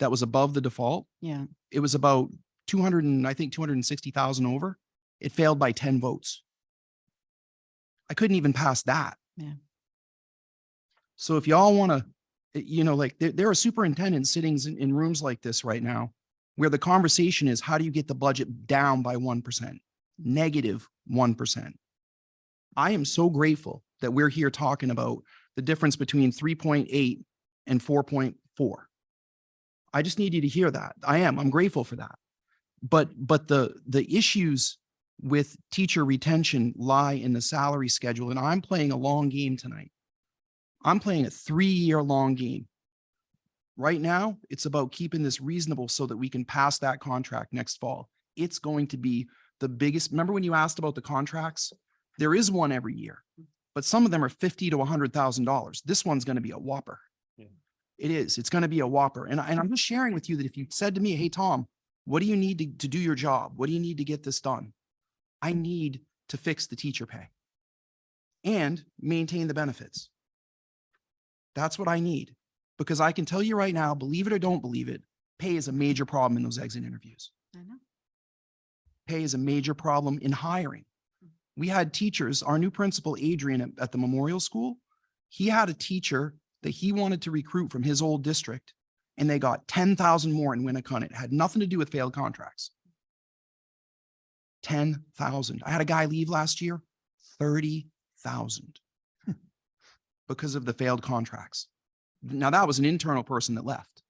that was above the default, Yeah. it was about 260,000 over. It failed by 10 votes. I couldn't even pass that. Yeah. So if y'all want to, like there are superintendents sitting in rooms like this right now where the conversation is, how do you get the budget down by 1%, -1%? I am so grateful that we're here talking about the difference between 3.8 and 4.4. I just need you to hear that. I'm grateful for that. But the issues with teacher retention lie in the salary schedule. And I'm playing a long game tonight. I'm playing a 3-year long game. Right now, it's about keeping this reasonable so that we can pass that contract next fall. It's going to be the biggest. Remember when you asked about the contracts? There is one every year, but some of them are $50,000 to $100,000. This one's going to be a whopper. Yeah. It is. It's going to be a whopper. And I'm just sharing with you that if you said to me, hey, Tom, what do you need to do your job? What do you need to get this done? I need to fix the teacher pay and maintain the benefits. That's what I need, because I can tell you right now, believe it or don't believe it, pay is a major problem in those exit interviews. I know. Pay is a major problem in hiring. We had teachers, our new principal, Adrian, at the Memorial School, he had a teacher that he wanted to recruit from his old district, and they got 10,000 more in Winnicott. It had nothing to do with failed contracts. 10,000. I had a guy leave last year, 30,000 because of the failed contracts. Now that was an internal person that left.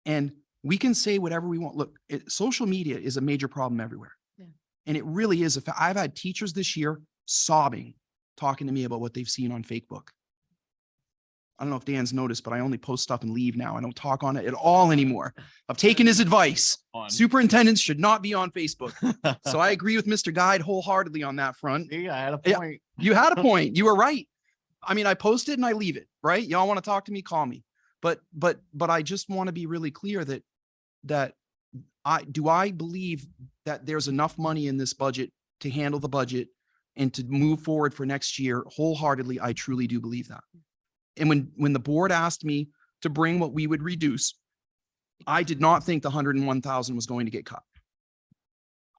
And we can say whatever we want. Look, social media is a major problem everywhere. Yeah. And it really is. I've had teachers this year sobbing, talking to me about what they've seen on Facebook. I don't know if Dan's noticed, but I only post stuff and leave now. I don't talk on it at all anymore. I've taken his advice. Superintendents should not be on Facebook. So I agree with Mr. Guide wholeheartedly on that front. Yeah, I had a Yeah. point. You had a point. You were right. I mean, I post it and I leave it, right? Y'all want to talk to me, call me. But I just want to be really clear that I believe that there's enough money in this budget to handle the budget and to move forward for next year wholeheartedly. I truly do believe that. And when the board asked me to bring what we would reduce, I did not think the 101,000 was going to get cut.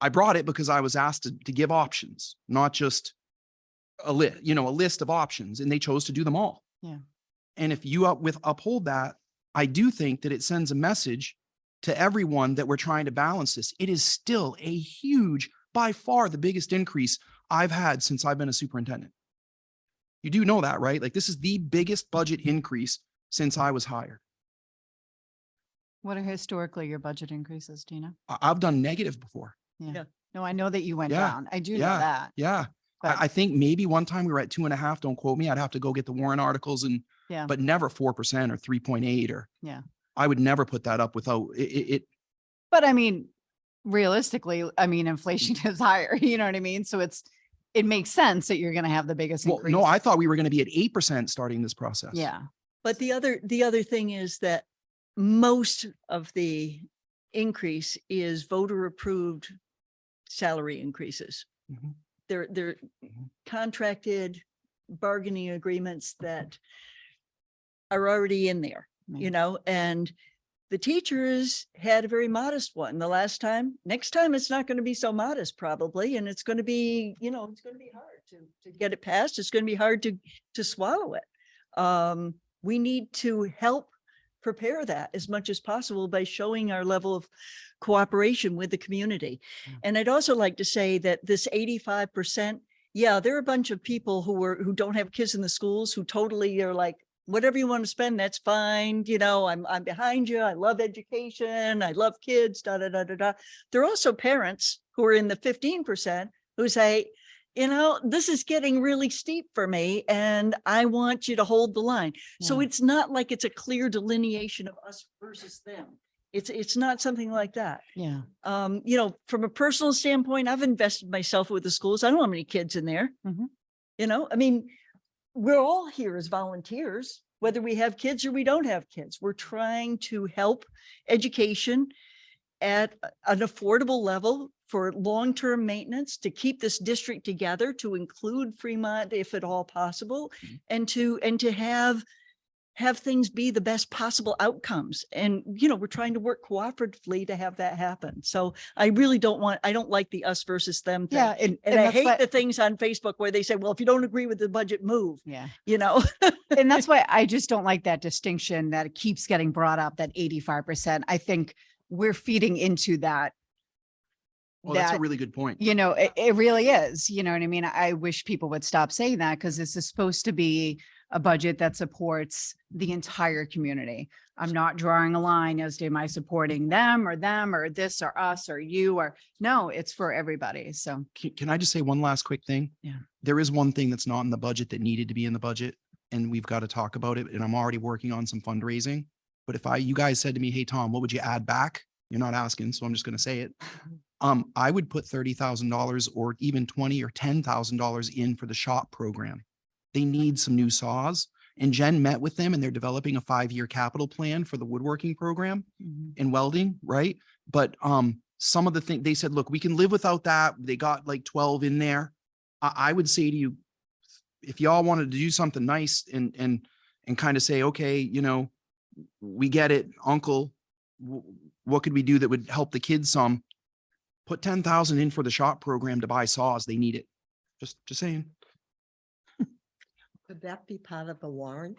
I brought it because I was asked to give options, not just a list of options, and they chose to do them all. Yeah. And if you uphold that, I do think that it sends a message to everyone that we're trying to balance this. It is still a huge, by far the biggest increase I've had since I've been a superintendent. You do know that, right? Like this is the biggest budget increase since I was hired. What are historically your budget increases, Tina? I've done negative before. Yeah. No, I know that you went Yeah. down. I do know Yeah. that. Yeah. But- I think maybe one time we were at 2.5, don't quote me. I'd have to go get the Warren articles Yeah. but never 4% or 3.8 or. Yeah. I would never put that up without it. But I mean, realistically, I mean, inflation is higher, you know what I mean? So it's, it makes sense that you're gonna have the biggest Well, increase. no, I thought we were going to be at 8% starting this process. Yeah, But the other thing is that most of the increase is voter approved salary increases. Mhm. They're contracted bargaining agreements that are already in there, you know, and the teachers had a very modest one the last time. Next time, it's not going to be so modest probably, and it's going to be, you know, it's going to be hard to get it passed. It's going to be hard to swallow it. We need to help prepare that as much as possible by showing our level of cooperation with the community. And I'd also like to say that this 85%, yeah, there are a bunch of people who don't have kids in the schools who totally are like, whatever you want to spend, that's fine. You know, I'm behind you. I love education. I love kids, da, da, da, da, da. There are also parents who are in the 15% who say, you know, this is getting really steep for me and I want you to hold the line. So Yeah. it's not like it's a clear delineation of us versus them. It's not something like that. yeah. You know, from a personal standpoint, I've invested myself with the schools. I don't have many kids in there. Mhm. You know, I mean, we're all here as volunteers, whether we have kids or we don't have kids. We're trying to help education at an affordable level for long-term maintenance, to keep this district together, to include Fremont if at all possible, and to have things be the best possible outcomes. And, you know, we're trying to work cooperatively to have that happen. So I really I don't like the us versus them thing. Yeah, And I that's hate what- the things on Facebook where they say, well, if you don't agree with the budget, move, Yeah. you know? And that's why I just don't like that distinction that it keeps getting brought up, that 85%. I think we're feeding into that. Well, that's a that, really good point. you know, it really is, you know what I mean? I wish people would stop saying that because this is supposed to be a budget that supports the entire community. I'm not drawing a line as to am I supporting them or this or us or you or no, it's for everybody. So Can I just say one last quick thing? Yeah. There is one thing that's not in the budget that needed to be in the budget, and we've got to talk about it. And I'm already working on some fundraising. But if you guys said to me, hey, Tom, what would you add back? You're not asking, so I'm just going to say it. I would put $30,000 or even $20,000 or $10,000 in for the shop program. They need some new saws. And Jen met with them and they're developing a 5-year capital plan for the woodworking program and welding, right? But some of the things they said, look, we can live without that. They got like 12 in there. I would say to you, if y'all wanted to do something nice and kind of say, okay, you know, we get it, uncle, what could we do that would help the kids some? Put 10,000 in for the shop program to buy saws. They need it. Just saying. Could that be part of the warrant?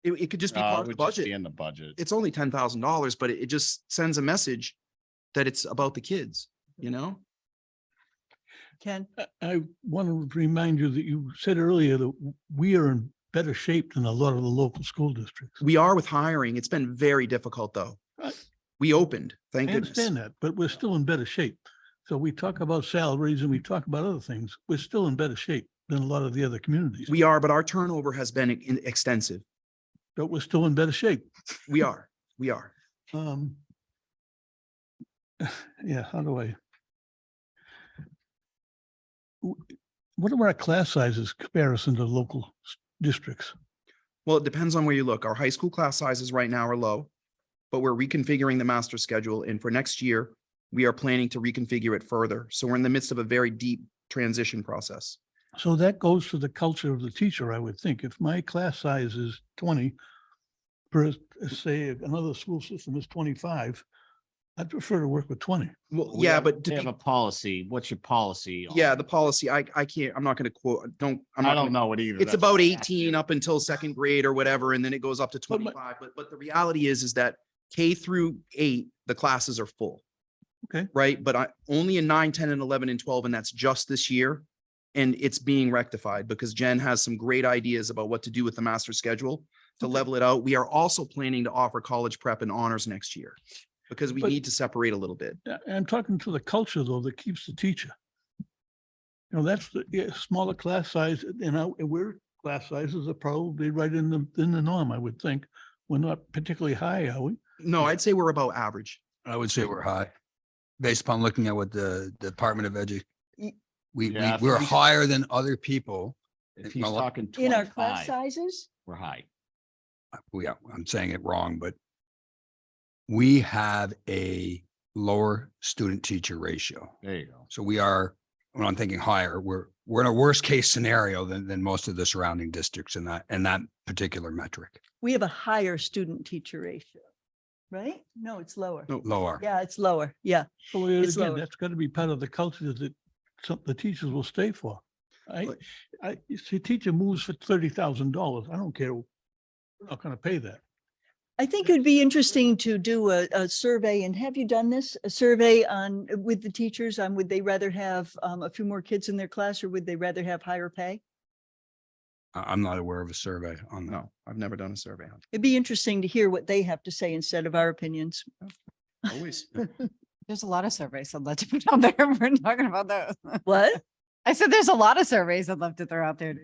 It could just be No, part it of the would just be budget. in the budget. It's only $10,000, but it just sends a message that it's about the kids, you know? Ken? I want to remind you that you said earlier that we are in better shape than a lot of the local school districts. We are with hiring. It's been very difficult though. Right. We opened, thank I goodness. understand that, but we're still in better shape. So we talk about salaries and we talk about other things. We're still in better shape than a lot of the other communities. We are, but our turnover has been extensive. But we're still in better shape. We are. Yeah, how do I? What are our class sizes comparison to local districts? Well, it depends on where you look. Our high school class sizes right now are low, but we're reconfiguring the master schedule. And for next year, we are planning to reconfigure it further. So we're in the midst of a very deep transition process. So that goes to the culture of the teacher, I would think. If my class size is 20, per say another school system is 25, I'd prefer to work with 20. Well, We yeah, have- but we to have be- a policy. What's your policy? on- yeah, the policy, I can't, I'm not going to quote, I'm I not don't gonna- know it either. It's That's about why I asked 18 you. up until second grade or whatever, and then it goes up to But my- 25. But the reality is that K through 8, the classes are full. Okay. Right? But only in 9, 10, and 11 and 12, and that's just this year. And it's being rectified because Jen has some great ideas about what to do with the master schedule to level it out. We are also planning to offer college prep and honors next year because we But- need to separate a little bit. Yeah, I'm talking to the culture though, that keeps the teacher. You know, that's the smaller class size, and we're class sizes are probably right in the norm, I would think. We're not particularly high, are we? No, I'd say we're about average. I would say we're high, based upon looking at what the Department of Yeah, we're if he's- higher than other people. If he's Well, talking In our class 25, sizes? we're high. Yeah, I'm saying it wrong, but we have a lower student teacher ratio. There you go. So we are, when I'm thinking higher, we're in a worse case scenario than most of the surrounding districts in that particular metric. We have a higher student teacher ratio, right? No, it's lower. Lower. Yeah, it's lower. Yeah. So It's again, lower. that's got to be part of the culture that the teachers will stay for. If a teacher moves for $30,000, I don't care. We're not going to pay that. I think it'd be interesting to do a survey, and have you done this? A survey on, with the teachers on, would they rather have a few more kids in their class, or would they rather have higher pay? I'm not aware of a survey on that. No, I've never done a survey. It'd be interesting to hear what they have to say instead of our opinions. Always. There's a lot of surveys I'd love to put out there. We're talking about those. What? I said, there's a lot of surveys I'd love to throw out there.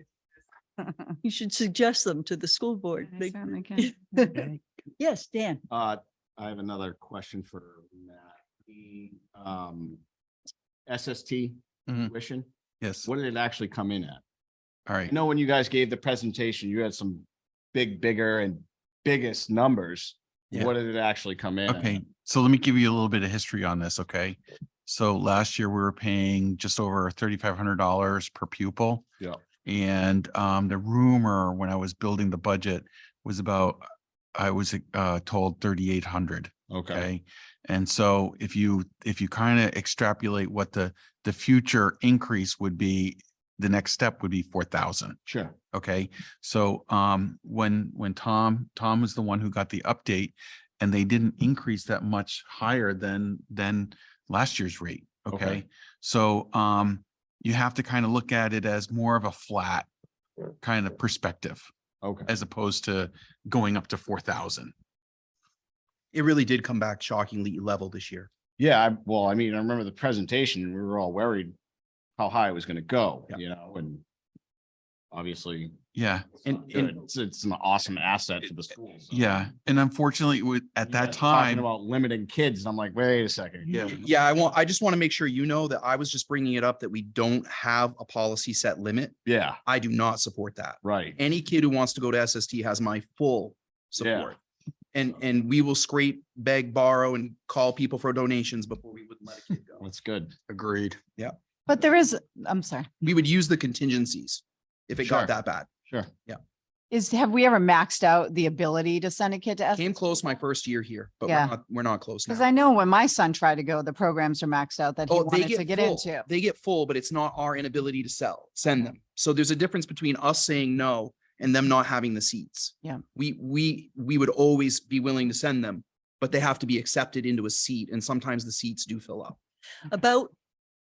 You should suggest them to the school board. I They- certainly can. Yes, Dan. I have another question for Matt. The SST Mhm. tuition, Yes. what did it actually come in at? All I right. know when you guys gave the presentation, you had some bigger and biggest numbers. Yeah. What did it actually come in? Okay, at? so let me give you a little bit of history on this, okay? So last year we were paying just over $3,500 per pupil. Yeah. And the rumor when I was building the budget was about, I was told 3,800. Okay, Okay. And so if you kind of extrapolate what the future increase would be, the next step would be 4,000. sure. Okay, so when Tom was the one who got the update, and they didn't increase that much higher than last year's rate. Okay. Okay, so you have to kind of look at it as more of a flat kind of perspective Okay. as opposed to going up to 4,000. It really did come back shockingly level this year. Yeah, I mean, I remember the presentation, we were all worried how high it was gonna go, Yeah. you know, and obviously. Yeah, it's not good. It's an awesome asset to the school. so. yeah, and unfortunately, at You that guys talking time, about limiting kids, and I'm like, wait a second. yeah. Yeah, I just want to make sure you know that I was just bringing it up that we don't have a policy set limit. Yeah, I do not support that. right. Any kid who wants to go to SST has my full support. And we will scrape, beg, borrow, and call people for donations before we would let a kid go. That's good. Agreed. Yeah, But there is, I'm sorry, we would use the contingencies if it Sure. got that bad. Sure. have we ever maxed out the ability to send a kid to? Came close my first year here, but Yeah. we're not close Because now. I know when my son tried to go, the programs are maxed out that he Oh, wanted to get full. into. They get full, but it's not our inability to send them. So there's a difference between us saying no and them not having the seats. Yeah. We would always be willing to send them, but they have to be accepted into a seat, and sometimes the seats do fill up. About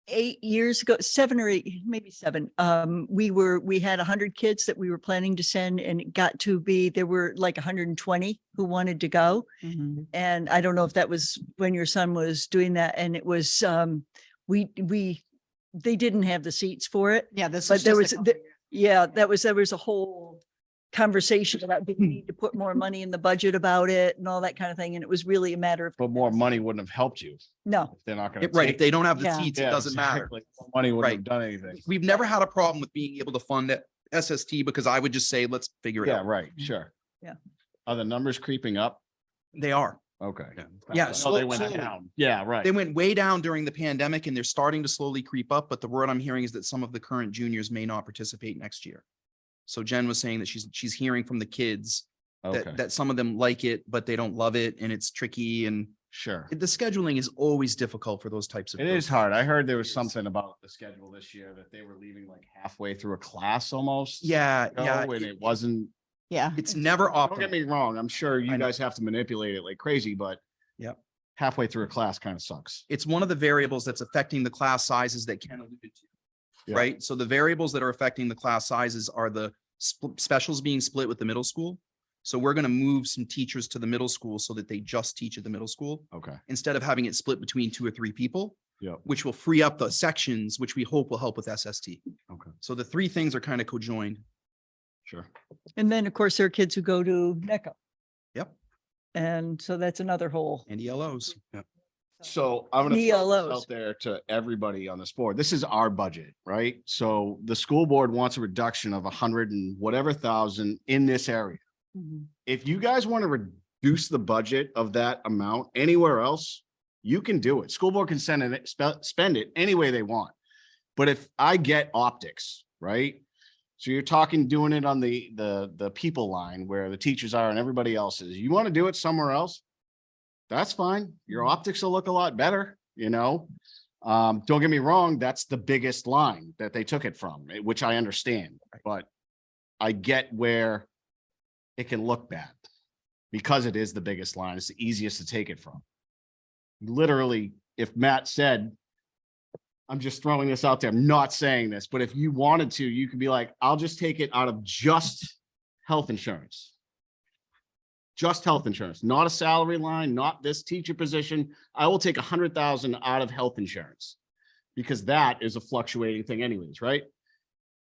8 years ago, 7 or 8, maybe 7, we had 100 kids that we were planning to send, and it got to be, there were like 120 who wanted to go. Mhm. And I don't know if that was when your son was doing that, and it was, they didn't have the seats for it. Yeah, this But was there just a was, couple years. yeah, there was a whole conversation about, do we need to put more money in the budget about it and all that kind of thing. And it was really a matter of, But more money wouldn't have helped you. no, If they're not gonna. Right, if take- they don't have the Yeah. seats, it Yeah, doesn't matter. exactly. More Money wouldn't Right. have done anything. We've never had a problem with being able to fund it SST because I would just say, let's figure it Yeah, out. right, sure. Yeah. Are the numbers creeping up? They are. Okay. Yeah, I know slow- they went slowly. down. Yeah, right. They went way down during the pandemic and they're starting to slowly creep up, but the word I'm hearing is that some of the current juniors may not participate next year. So Jen was saying that she's hearing from the kids Okay, that some of them like it, but they don't love it and it's tricky, and sure. the scheduling is always difficult for those types of. It is programs. hard. I heard there was something about the schedule this year that they were leaving like halfway through a class almost. Yeah, yeah. And it wasn't, Yeah. It's never don't get optimal. me wrong, I'm sure I you know. guys have to manipulate it like crazy, but. Yep. Halfway through a class kind of sucks. It's one of the variables that's affecting the class sizes that Ken alluded to. Yeah. Right? So the variables that are affecting the class sizes are the specials being split with the middle school. So we're going to move some teachers to the middle school so that they just teach at the middle school Okay. instead of having it split between 2 or 3 people. Yep. Which will free up the sections, which we hope will help with SST. Okay. So the 3 things are kind of conjoined. Sure. and then of course there are kids who go to NECO. Yep. And so that's another whole. And ELOs. Yep. So I'm gonna throw this ELOs. out there to everybody on this board. This is our budget, right? So the school board wants a reduction of 100 and whatever thousand in this area. Mhm. If you guys want to reduce the budget of that amount anywhere else, you can do it. School board can send it, spend it any way they want. But if I get optics, right? So you're talking, doing it on the people line where the teachers are and everybody else is, you want to do it somewhere else? That's fine. Your optics will look a lot better, you know? Don't get me wrong, that's the biggest line that they took it from, which I understand, but I get where it can look bad because it is the biggest line. It's the easiest to take it from. Literally, if Matt said, I'm just throwing this out there, I'm not saying this, but if you wanted to, you could be like, I'll just take it out of just health insurance. Just health insurance, not a salary line, not this teacher position. I will take 100,000 out of health insurance because that is a fluctuating thing anyways, right?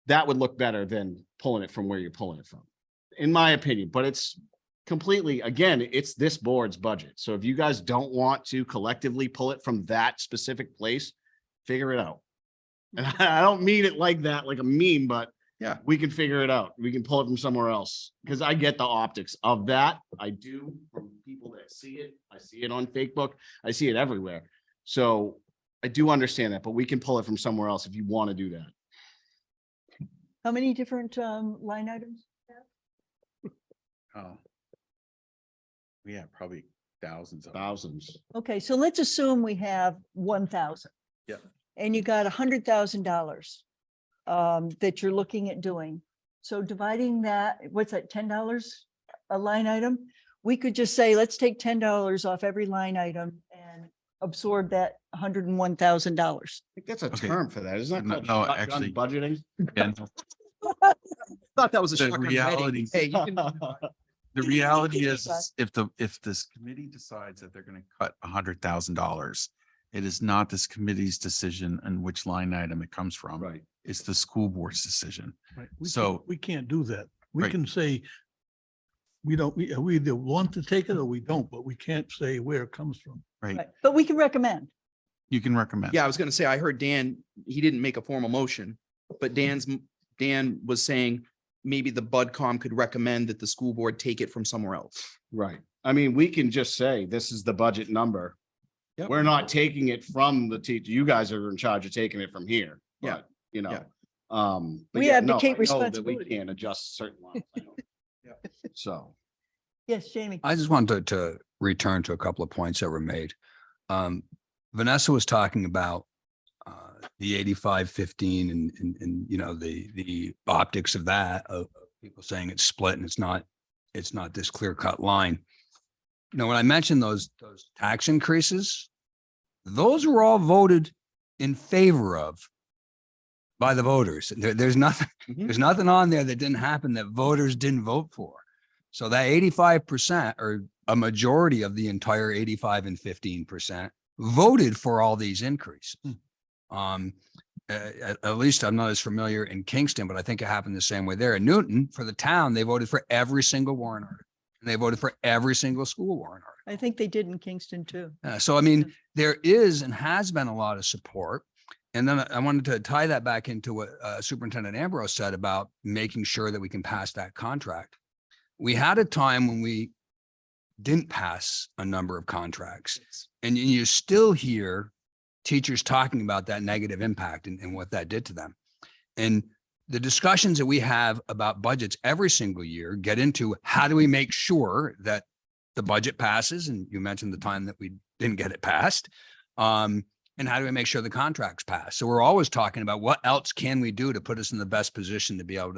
That would look better than pulling it from where you're pulling it from, in my opinion, but it's completely, again, it's this board's budget. So if you guys don't want to collectively pull it from that specific place, figure it out. And I don't mean it like that, like a meme, but Yeah. we can figure it out. We can pull it from somewhere else because I get the optics of that. I do from people that see it. I see it on Facebook. I see it everywhere. So I do understand that, but we can pull it from somewhere else if you want to do that. How many different line items? Oh. Yeah, probably thousands of. Thousands. Okay, so let's assume we have 1,000. Yeah. And you got $100,000 that you're looking at doing. So dividing that, what's that, $10 a line item? We could just say, let's take $10 off every line item and absorb that $101,000. I think that's a Okay. term for that. Isn't that No, called no, shotgun actually- budgeting? And Thought that was a The shotgun reality- wedding. Hey, you can- the reality is, if this committee decides that they're gonna cut $100,000, it is not this committee's decision on which line item it comes from. Right. It's the school board's decision. Right. So- We can't do that. We Right. can say, we don't, we either want to take it or we don't, but we can't say where it comes from. Right, Right, but we can recommend. you can recommend. Yeah, I was gonna say, I heard Dan, he didn't make a formal motion, but Dan was saying maybe the BudCom could recommend that the school board take it from somewhere else. Right. I mean, we can just say, this is the budget number. Yep. We're not taking it from the teacher. You guys are in charge of taking it from here. Yeah. But, you know, Yeah. but We yeah, no, abdicate I know that responsibility. We can't adjust certain lines. I know. So, Yes, Jamie. I just wanted to return to a couple of points that were made. Vanessa was talking about the 85-15 and, you know, the optics of that, of people saying it's split and it's not this clear cut line. You know, when I mentioned those tax increases, those were all voted in favor of by the voters. There's nothing, Mhm. there's nothing on there that didn't happen that voters didn't vote for. So that 85% or a majority of the entire 85 and 15% voted for all these increases. At least I'm not as familiar in Kingston, but I think it happened the same way there. In Newton, for the town, they voted for every single warrant article. And they voted for every single school warrant article. I think they did in Kingston too. So, I mean, there is and has been a lot of support. And then I wanted to tie that back into what Superintendent Ambrose said about making sure that we can pass that contract. We had a time when we didn't pass a number of contracts, and you still hear teachers talking about that negative impact and what that did to them. And the discussions that we have about budgets every single year get into how do we make sure that the budget passes? And you mentioned the time that we didn't get it passed. And how do we make sure the contracts pass? So we're always talking about what else can we do to put us in the best position to be able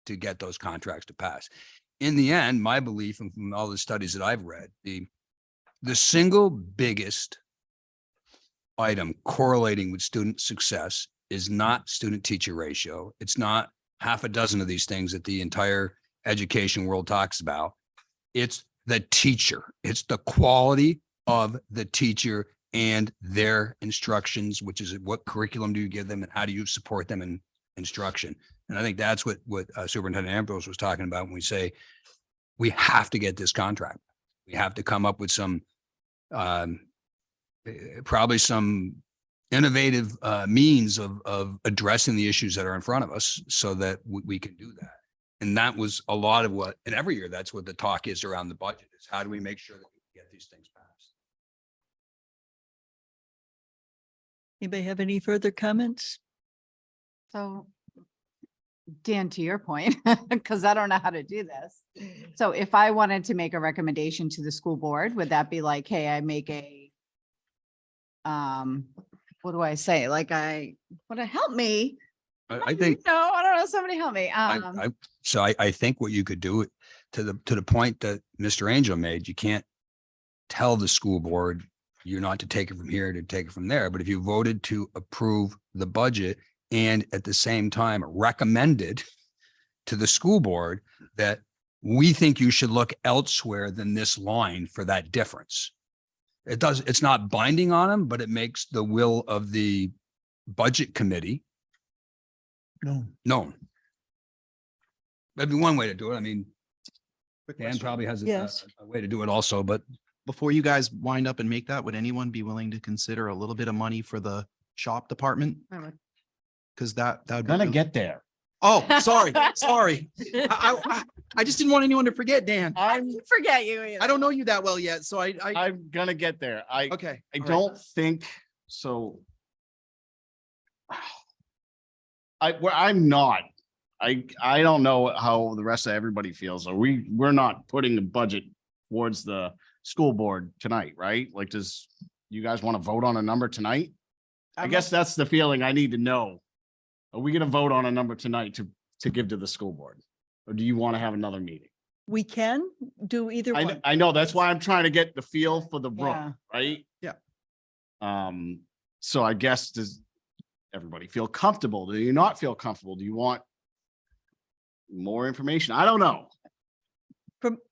to get those contracts to pass. In the end, my belief, and from all the studies that I've read, the single biggest item correlating with student success is not student teacher ratio. It's not half a dozen of these things that the entire education world talks about. It's the teacher. It's the quality of the teacher and their instructions, which is what curriculum do you give them and how do you support them in instruction? And I think that's what Superintendent Ambrose was talking about when we say we have to get this contract. We have to come up with some probably some innovative means of addressing the issues that are in front of us so that we can do that. And that was a lot of what, and every year, that's what the talk is around the budget, is how do we make sure that we can get these things passed? Anybody have any further comments? So Dan, to your point, because I don't know how to do this. So if I wanted to make a recommendation to the school board, would that be like, hey, I make a what do I say? Like would it help me? I think, No, I don't know. Somebody help me. I think what you could do to the point that Mr. Angel made, you can't tell the school board you're not to take it from here, to take it from there. But if you voted to approve the budget and at the same time recommended to the school board that we think you should look elsewhere than this line for that difference. It's not binding on them, but it makes the will of the budget committee No. known. That'd be one way to do it. I mean, Quick Dan question. probably has Yes. a way to do it also, but Before you guys wind up and make that, would anyone be willing to consider a little bit of money for the shop department? Because that would be. Gonna really- get there. Oh, sorry, sorry. I just didn't want anyone to forget, Dan. I forget you. I don't know you that well yet, so I, I'm gonna get there. okay. I all right. don't think so. I'm not. I don't know how the rest of everybody feels. So we're not putting the budget towards the school board tonight, right? Like, does you guys want to vote on a number tonight? I guess that's the feeling I need to know. Are we gonna vote on a number tonight to give to the school board? Or do you want to have another meeting? We can do either one. I know, that's why I'm trying to get the feel for the Yeah. room, right? Yeah. So I guess, does everybody feel comfortable? Do you not feel comfortable? Do you want more information? I don't know.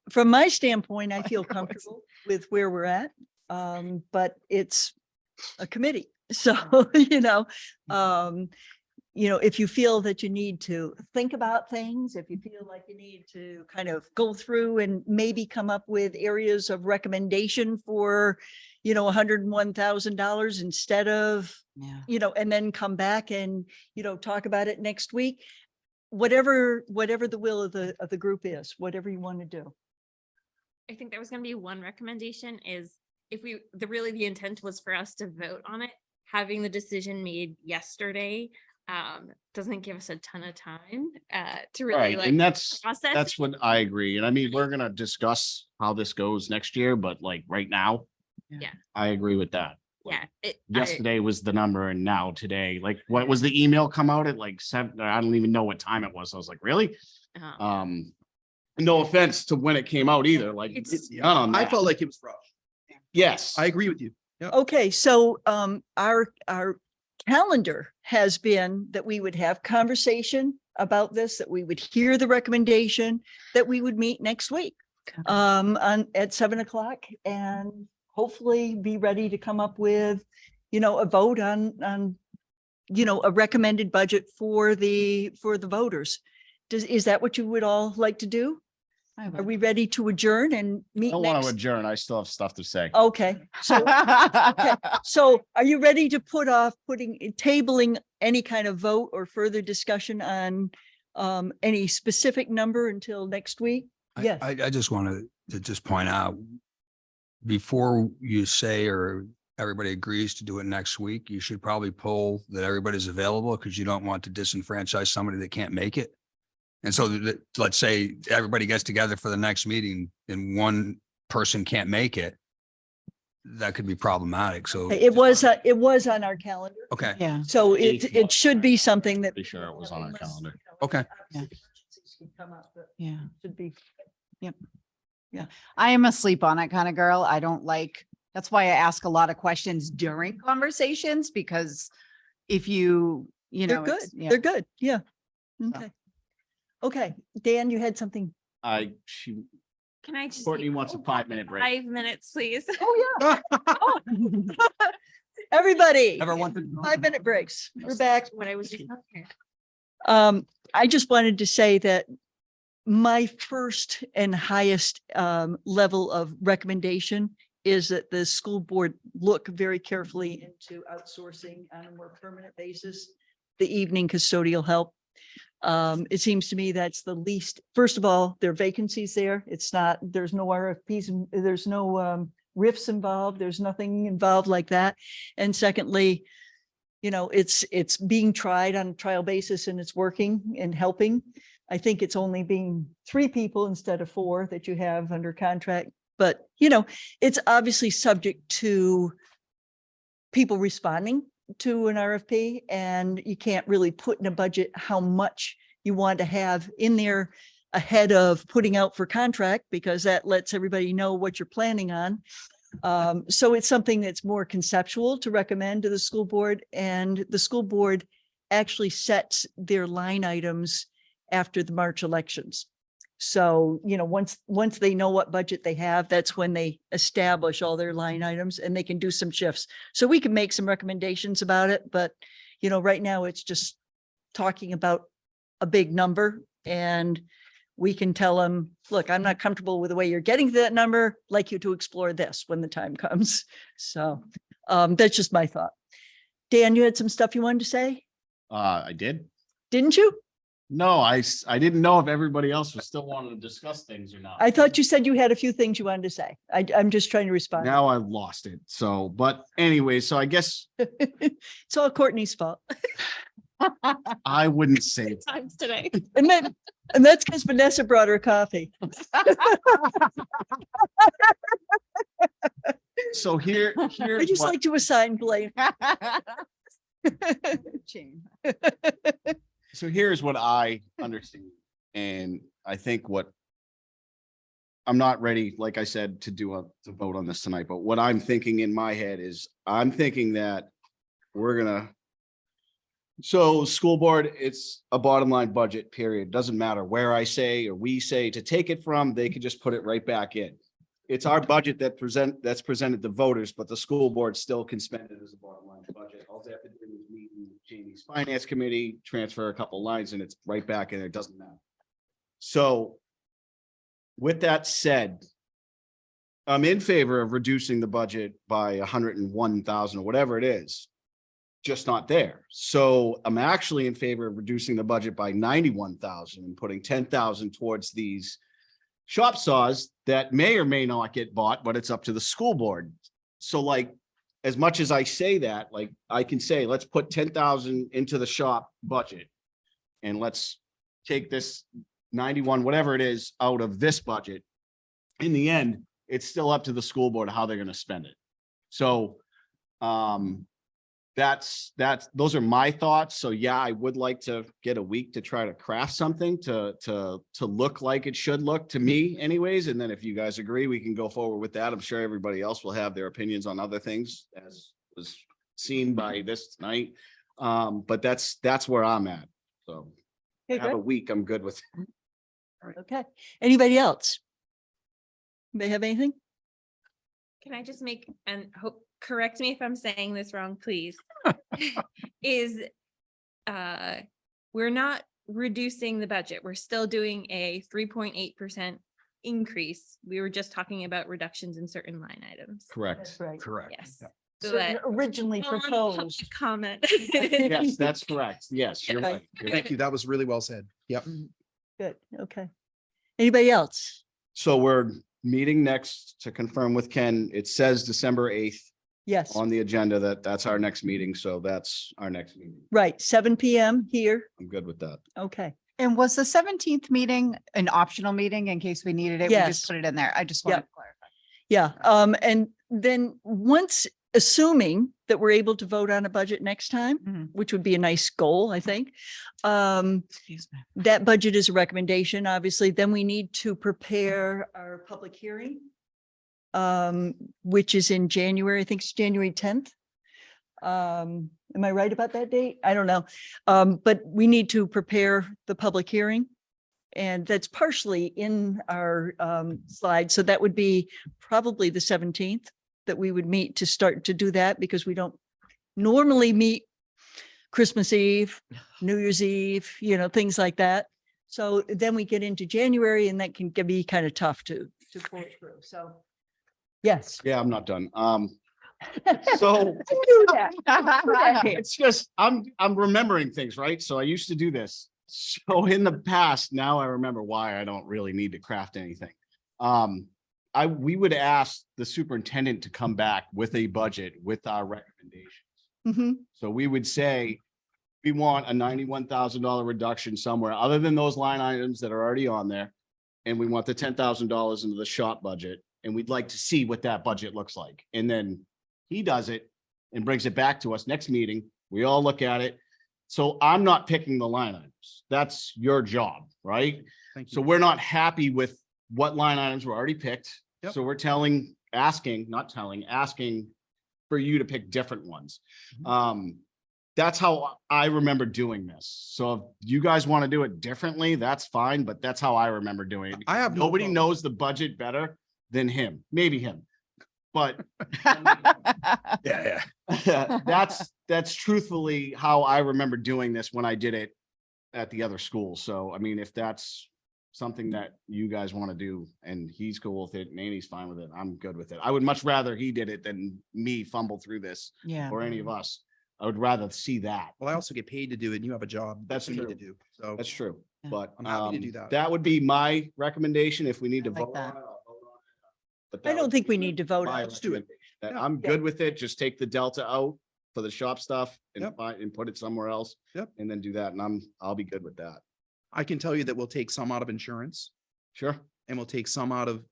From my standpoint, I feel comfortable with where we're at. But it's a committee. So, if you feel that you need to think about things, if you feel like you need to kind of go through and maybe come up with areas of recommendation for, $101,000 instead of, Yeah. and then come back and, talk about it next week. Whatever the will of the group is, whatever you want to do. I think there was gonna be one recommendation is if the intent was for us to vote on it, having the decision made yesterday doesn't give us a ton of time to really Right, like and that's process it. what I agree. And I mean, we're gonna discuss how this goes next year, but like right now. Yeah. I agree with that. Yeah. Yesterday was the number and now today, like, what was the email come out at like 7? I don't even know what time it was. I was like, really? No offense to when it came out either, like. It's- it's done on I that. felt like it was rushed. Yes. I agree with you. Okay, so our calendar has been that we would have conversation about this, that we would hear the recommendation, that we would meet next week at 7:00 and hopefully be ready to come up with, a vote on a recommended budget for the voters. Is that what you would all like to do? Are we ready to adjourn and I meet don't want to next? adjourn. I still have stuff to say. Okay, so so are you ready to tabling any kind of vote or further discussion on any specific number until next week? Yes. I just wanted to just point out, before you say or everybody agrees to do it next week, you should probably poll that everybody's available, because you don't want to disenfranchise somebody that can't make it. And so let's say everybody gets together for the next meeting and one person can't make it. That could be problematic. So, It was on our calendar. okay, Yeah. So it should be something that. Pretty sure it was on our calendar. Okay. Yeah. Should be. I am a sleep on it kind of girl. I don't like, that's why I ask a lot of questions during conversations, because if you They're know, good. it's- yeah. They're good. Yeah. Okay. Okay, Dan, you had something. Can I just? Courtney take wants a 5-minute break. 5 minutes, please. Oh, yeah. Everybody, everyone. 5-minute breaks. We're back. What I was just. Okay. I just wanted to say that my first and highest level of recommendation is that the school board look very carefully into outsourcing on a more permanent basis, the evening custodial help. It seems to me that's the least, first of all, there are vacancies there. It's not, there's no RFPs, there's no RIFs involved. There's nothing involved like that. And secondly, it's being tried on a trial basis and it's working and helping. I think it's only being 3 people instead of 4 that you have under contract, but it's obviously subject to people responding to an RFP, and you can't really put in a budget how much you want to have in there ahead of putting out for contract, because that lets everybody know what you're planning on. So it's something that's more conceptual to recommend to the school board, and the school board actually sets their line items after the March elections. So, once they know what budget they have, that's when they establish all their line items and they can do some shifts. So we can make some recommendations about it, but, right now it's just talking about a big number, and we can tell them, look, I'm not comfortable with the way you're getting to that number. I'd like you to explore this when the time comes. So that's just my thought. Dan, you had some stuff you wanted to say, I did. didn't you? No, I didn't know if everybody else was still wanting to discuss things or not. I thought you said you had a few things you wanted to say. I'm just trying to respond. Now I've lost it. So, but anyway, so I guess It's all Courtney's fault. I wouldn't say it. Times today. And that's because Vanessa brought her coffee. So I here's just what, like to assign blame. so here's what I understand. And I think I'm not ready, like I said, to vote on this tonight, but what I'm thinking in my head is I'm thinking that so school board, it's a bottom line budget, period. Doesn't matter where I say or we say to take it from, they could just put it right back in. It's our budget that's presented to voters, but the school board still can spend it as a bottom line budget. All they have to do is meet in Jamie's finance committee, transfer a couple lines, and it's right back in. It doesn't matter. So with that said, I'm in favor of reducing the budget by 101,000 or whatever it is, just not there. So I'm actually in favor of reducing the budget by 91,000 and putting 10,000 towards these shop saws that may or may not get bought, but it's up to the school board. So like, as much as I say that, like I can say, let's put 10,000 into the shop budget and let's take this 91, whatever it is, out of this budget. In the end, it's still up to the school board how they're going to spend it. So those are my thoughts. So yeah, I would like to get a week to try to craft something to look like it should look to me anyways. And then if you guys agree, we can go forward with that. I'm sure everybody else will have their opinions on other things as was seen by this tonight. But that's where I'm at. So Okay, have a great. week. I'm good with. Okay. Anybody else? They have anything? Can I just make, and hope, correct me if I'm saying this wrong, please. Is, we're not reducing the budget. We're still doing a 3.8% increase. We were just talking about reductions in certain line items. Correct. Right. Correct. Yes. Yeah. So So that. originally proposed. Public Comment. Yes, that's correct. Yes, you're Okay. right. You're right. Thank you. That was really well said. Yep. Good. Okay. Anybody else? So we're meeting next to confirm with Ken. It says December 8th Yes, on the agenda that's our next meeting. So that's our next meeting. right. 7 PM here. I'm good with that. Okay. And was the 17th meeting an optional meeting in case we needed it? We Yes. just put it in there. I just Yeah. want to clarify. Yeah. And then once, assuming that we're able to vote on a budget next time, Mhm. which would be a nice goal, I think. Excuse me. That budget is a recommendation, obviously, then we need to prepare our public hearing. Which is in January, I think it's January 10th. Am I right about that date? I don't know. But we need to prepare the public hearing. And that's partially in our slide. So that would be probably the 17th that we would meet to start to do that, because we don't normally meet Christmas Eve, New Year's Eve, things like that. So then we get into January and that can be kind of tough to pull through. So Yes. Yeah, I'm not done. So Do that. it's just, I'm remembering things, right? So I used to do this. So in the past, now I remember why I don't really need to craft anything. We would ask the superintendent to come back with a budget with our recommendations. Mhm. So we would say, we want a $91,000 reduction somewhere other than those line items that are already on there. And we want the $10,000 into the shop budget, and we'd like to see what that budget looks like. And then he does it and brings it back to us next meeting. We all look at it. So I'm not picking the line items. That's your job, right? Thank So you. we're not happy with what line items were already picked. Yep. So we're asking for you to pick different ones. That's how I remember doing this. So if you guys want to do it differently, that's fine, but that's how I remember doing it. I have no Nobody problem. knows the budget better than him, maybe him. But Yeah. that's truthfully how I remember doing this when I did it at the other school. So, I mean, if that's something that you guys want to do and he's cool with it and Annie's fine with it, I'm good with it. I would much rather he did it than me fumble through this Yeah. or any of us. I would rather see that. Well, I also get paid to do it and you have a job. That's that you need true. to do. So That's true, Yeah. but I'm happy to do that. that would be my recommendation. If we need to I like vote that. on it, I'll vote on it. But I that don't would think be we need to vote my on it. Let's do it. recommendation. That Yeah. I'm good with it. Just take the delta out for the shop stuff and Yep. and put it somewhere else. Yep. And then do that. And I'll be good with that. I can tell you that we'll take some out of insurance Sure, and we'll take some out of,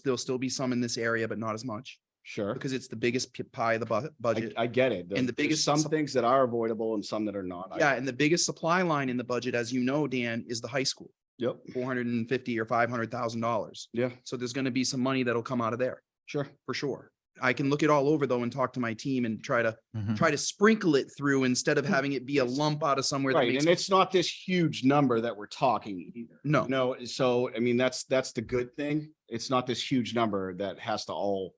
there'll still be some in this area, but not as much sure. because it's the biggest pie of the budget. I get it. And the There's biggest some sup- things that are avoidable and some that are not. Yeah, and the biggest supply line in the budget, as you know, Dan, is the high school, Yep. $450,000 or $500,000. Yeah, So there's going to be some money that'll come out of there sure. for sure. I can look it all over though and talk to my team and try to Mhm. sprinkle it through instead of having it be a lump out of somewhere that Right. makes. And it's not this huge number that we're talking either. No. No, so I mean, that's the good thing. It's not this huge number that has to all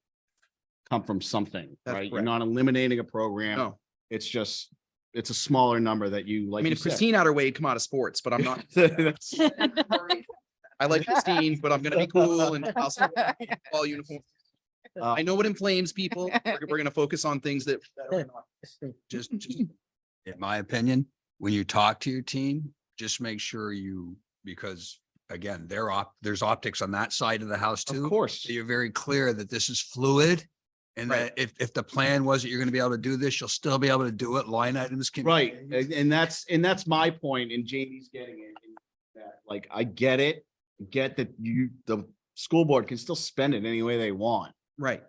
come from something, That's right? You're correct. not eliminating a program. No, It's just, it's a smaller number that you I like. mean, you if said. Christine had her way, it'd come out of sports, but I'm not. That's- I like Christine, but I'm gonna be cool and I'll still all uniform. I know what inflames people. We're gonna focus on things that. Just in my opinion, when you talk to your team, just make sure because again, there's optics on that side of the house too. Of course. So you're very clear that this is fluid. And Right. that if the plan was that you're going to be able to do this, you'll still be able to do it. Line items can. Right, and that's my point, and Jamie's getting it. in that, Like, I get it, get that the school board can still spend it any way they want, Right.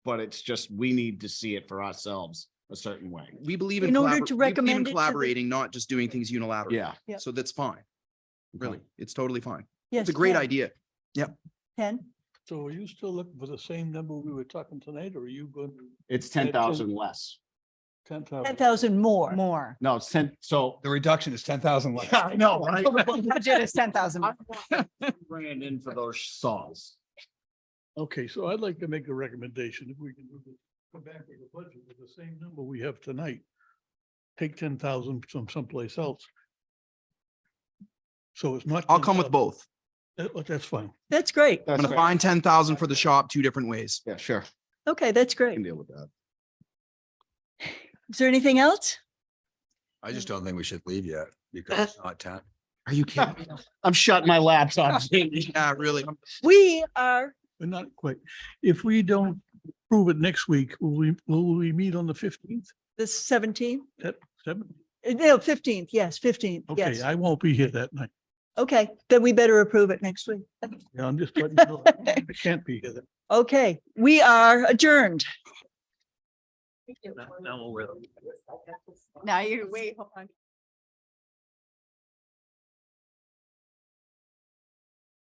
but it's just, we need to see it for ourselves a certain way. We believe In order to we believe in recommend it to the- collaborating, not just doing things unilaterally. Yeah. Yep. So that's fine. Really, it's totally fine. Yes. It's a great Ken. idea. Ken? So are you still looking for the same number we were talking tonight, or are you going to It's 10,000 less. 10,000? 10,000 more. More. No, it's 10, so. The reduction is 10,000 less. I know, right? Budget is 10,000. Bringing in for those saws. Okay, so I'd like to make a recommendation, if we can do this, come back with a budget with the same number we have tonight. Take 10,000 from someplace else. So it's not. I'll come with 10,000. both. That's fine. That's great. I'm That's gonna great. find 10,000 for the shop two different ways. Yeah, sure. Okay, that's I great. can deal with that. Is there anything else? I just don't think we should leave yet because it's not 10. Are you kidding me? I'm shutting my laptop, Jamie. Yeah, really. We are, But not quite. If we don't prove it next week, will we meet on the 15th? the 17th? That 7th? No, 15th, yes, 15th, Okay, yes. I won't be here that night. Okay, then we better approve it next week. Yeah, I'm just letting you know. I can't be here. Okay, we are adjourned. Now we'll wear them. Now you wait, hold on.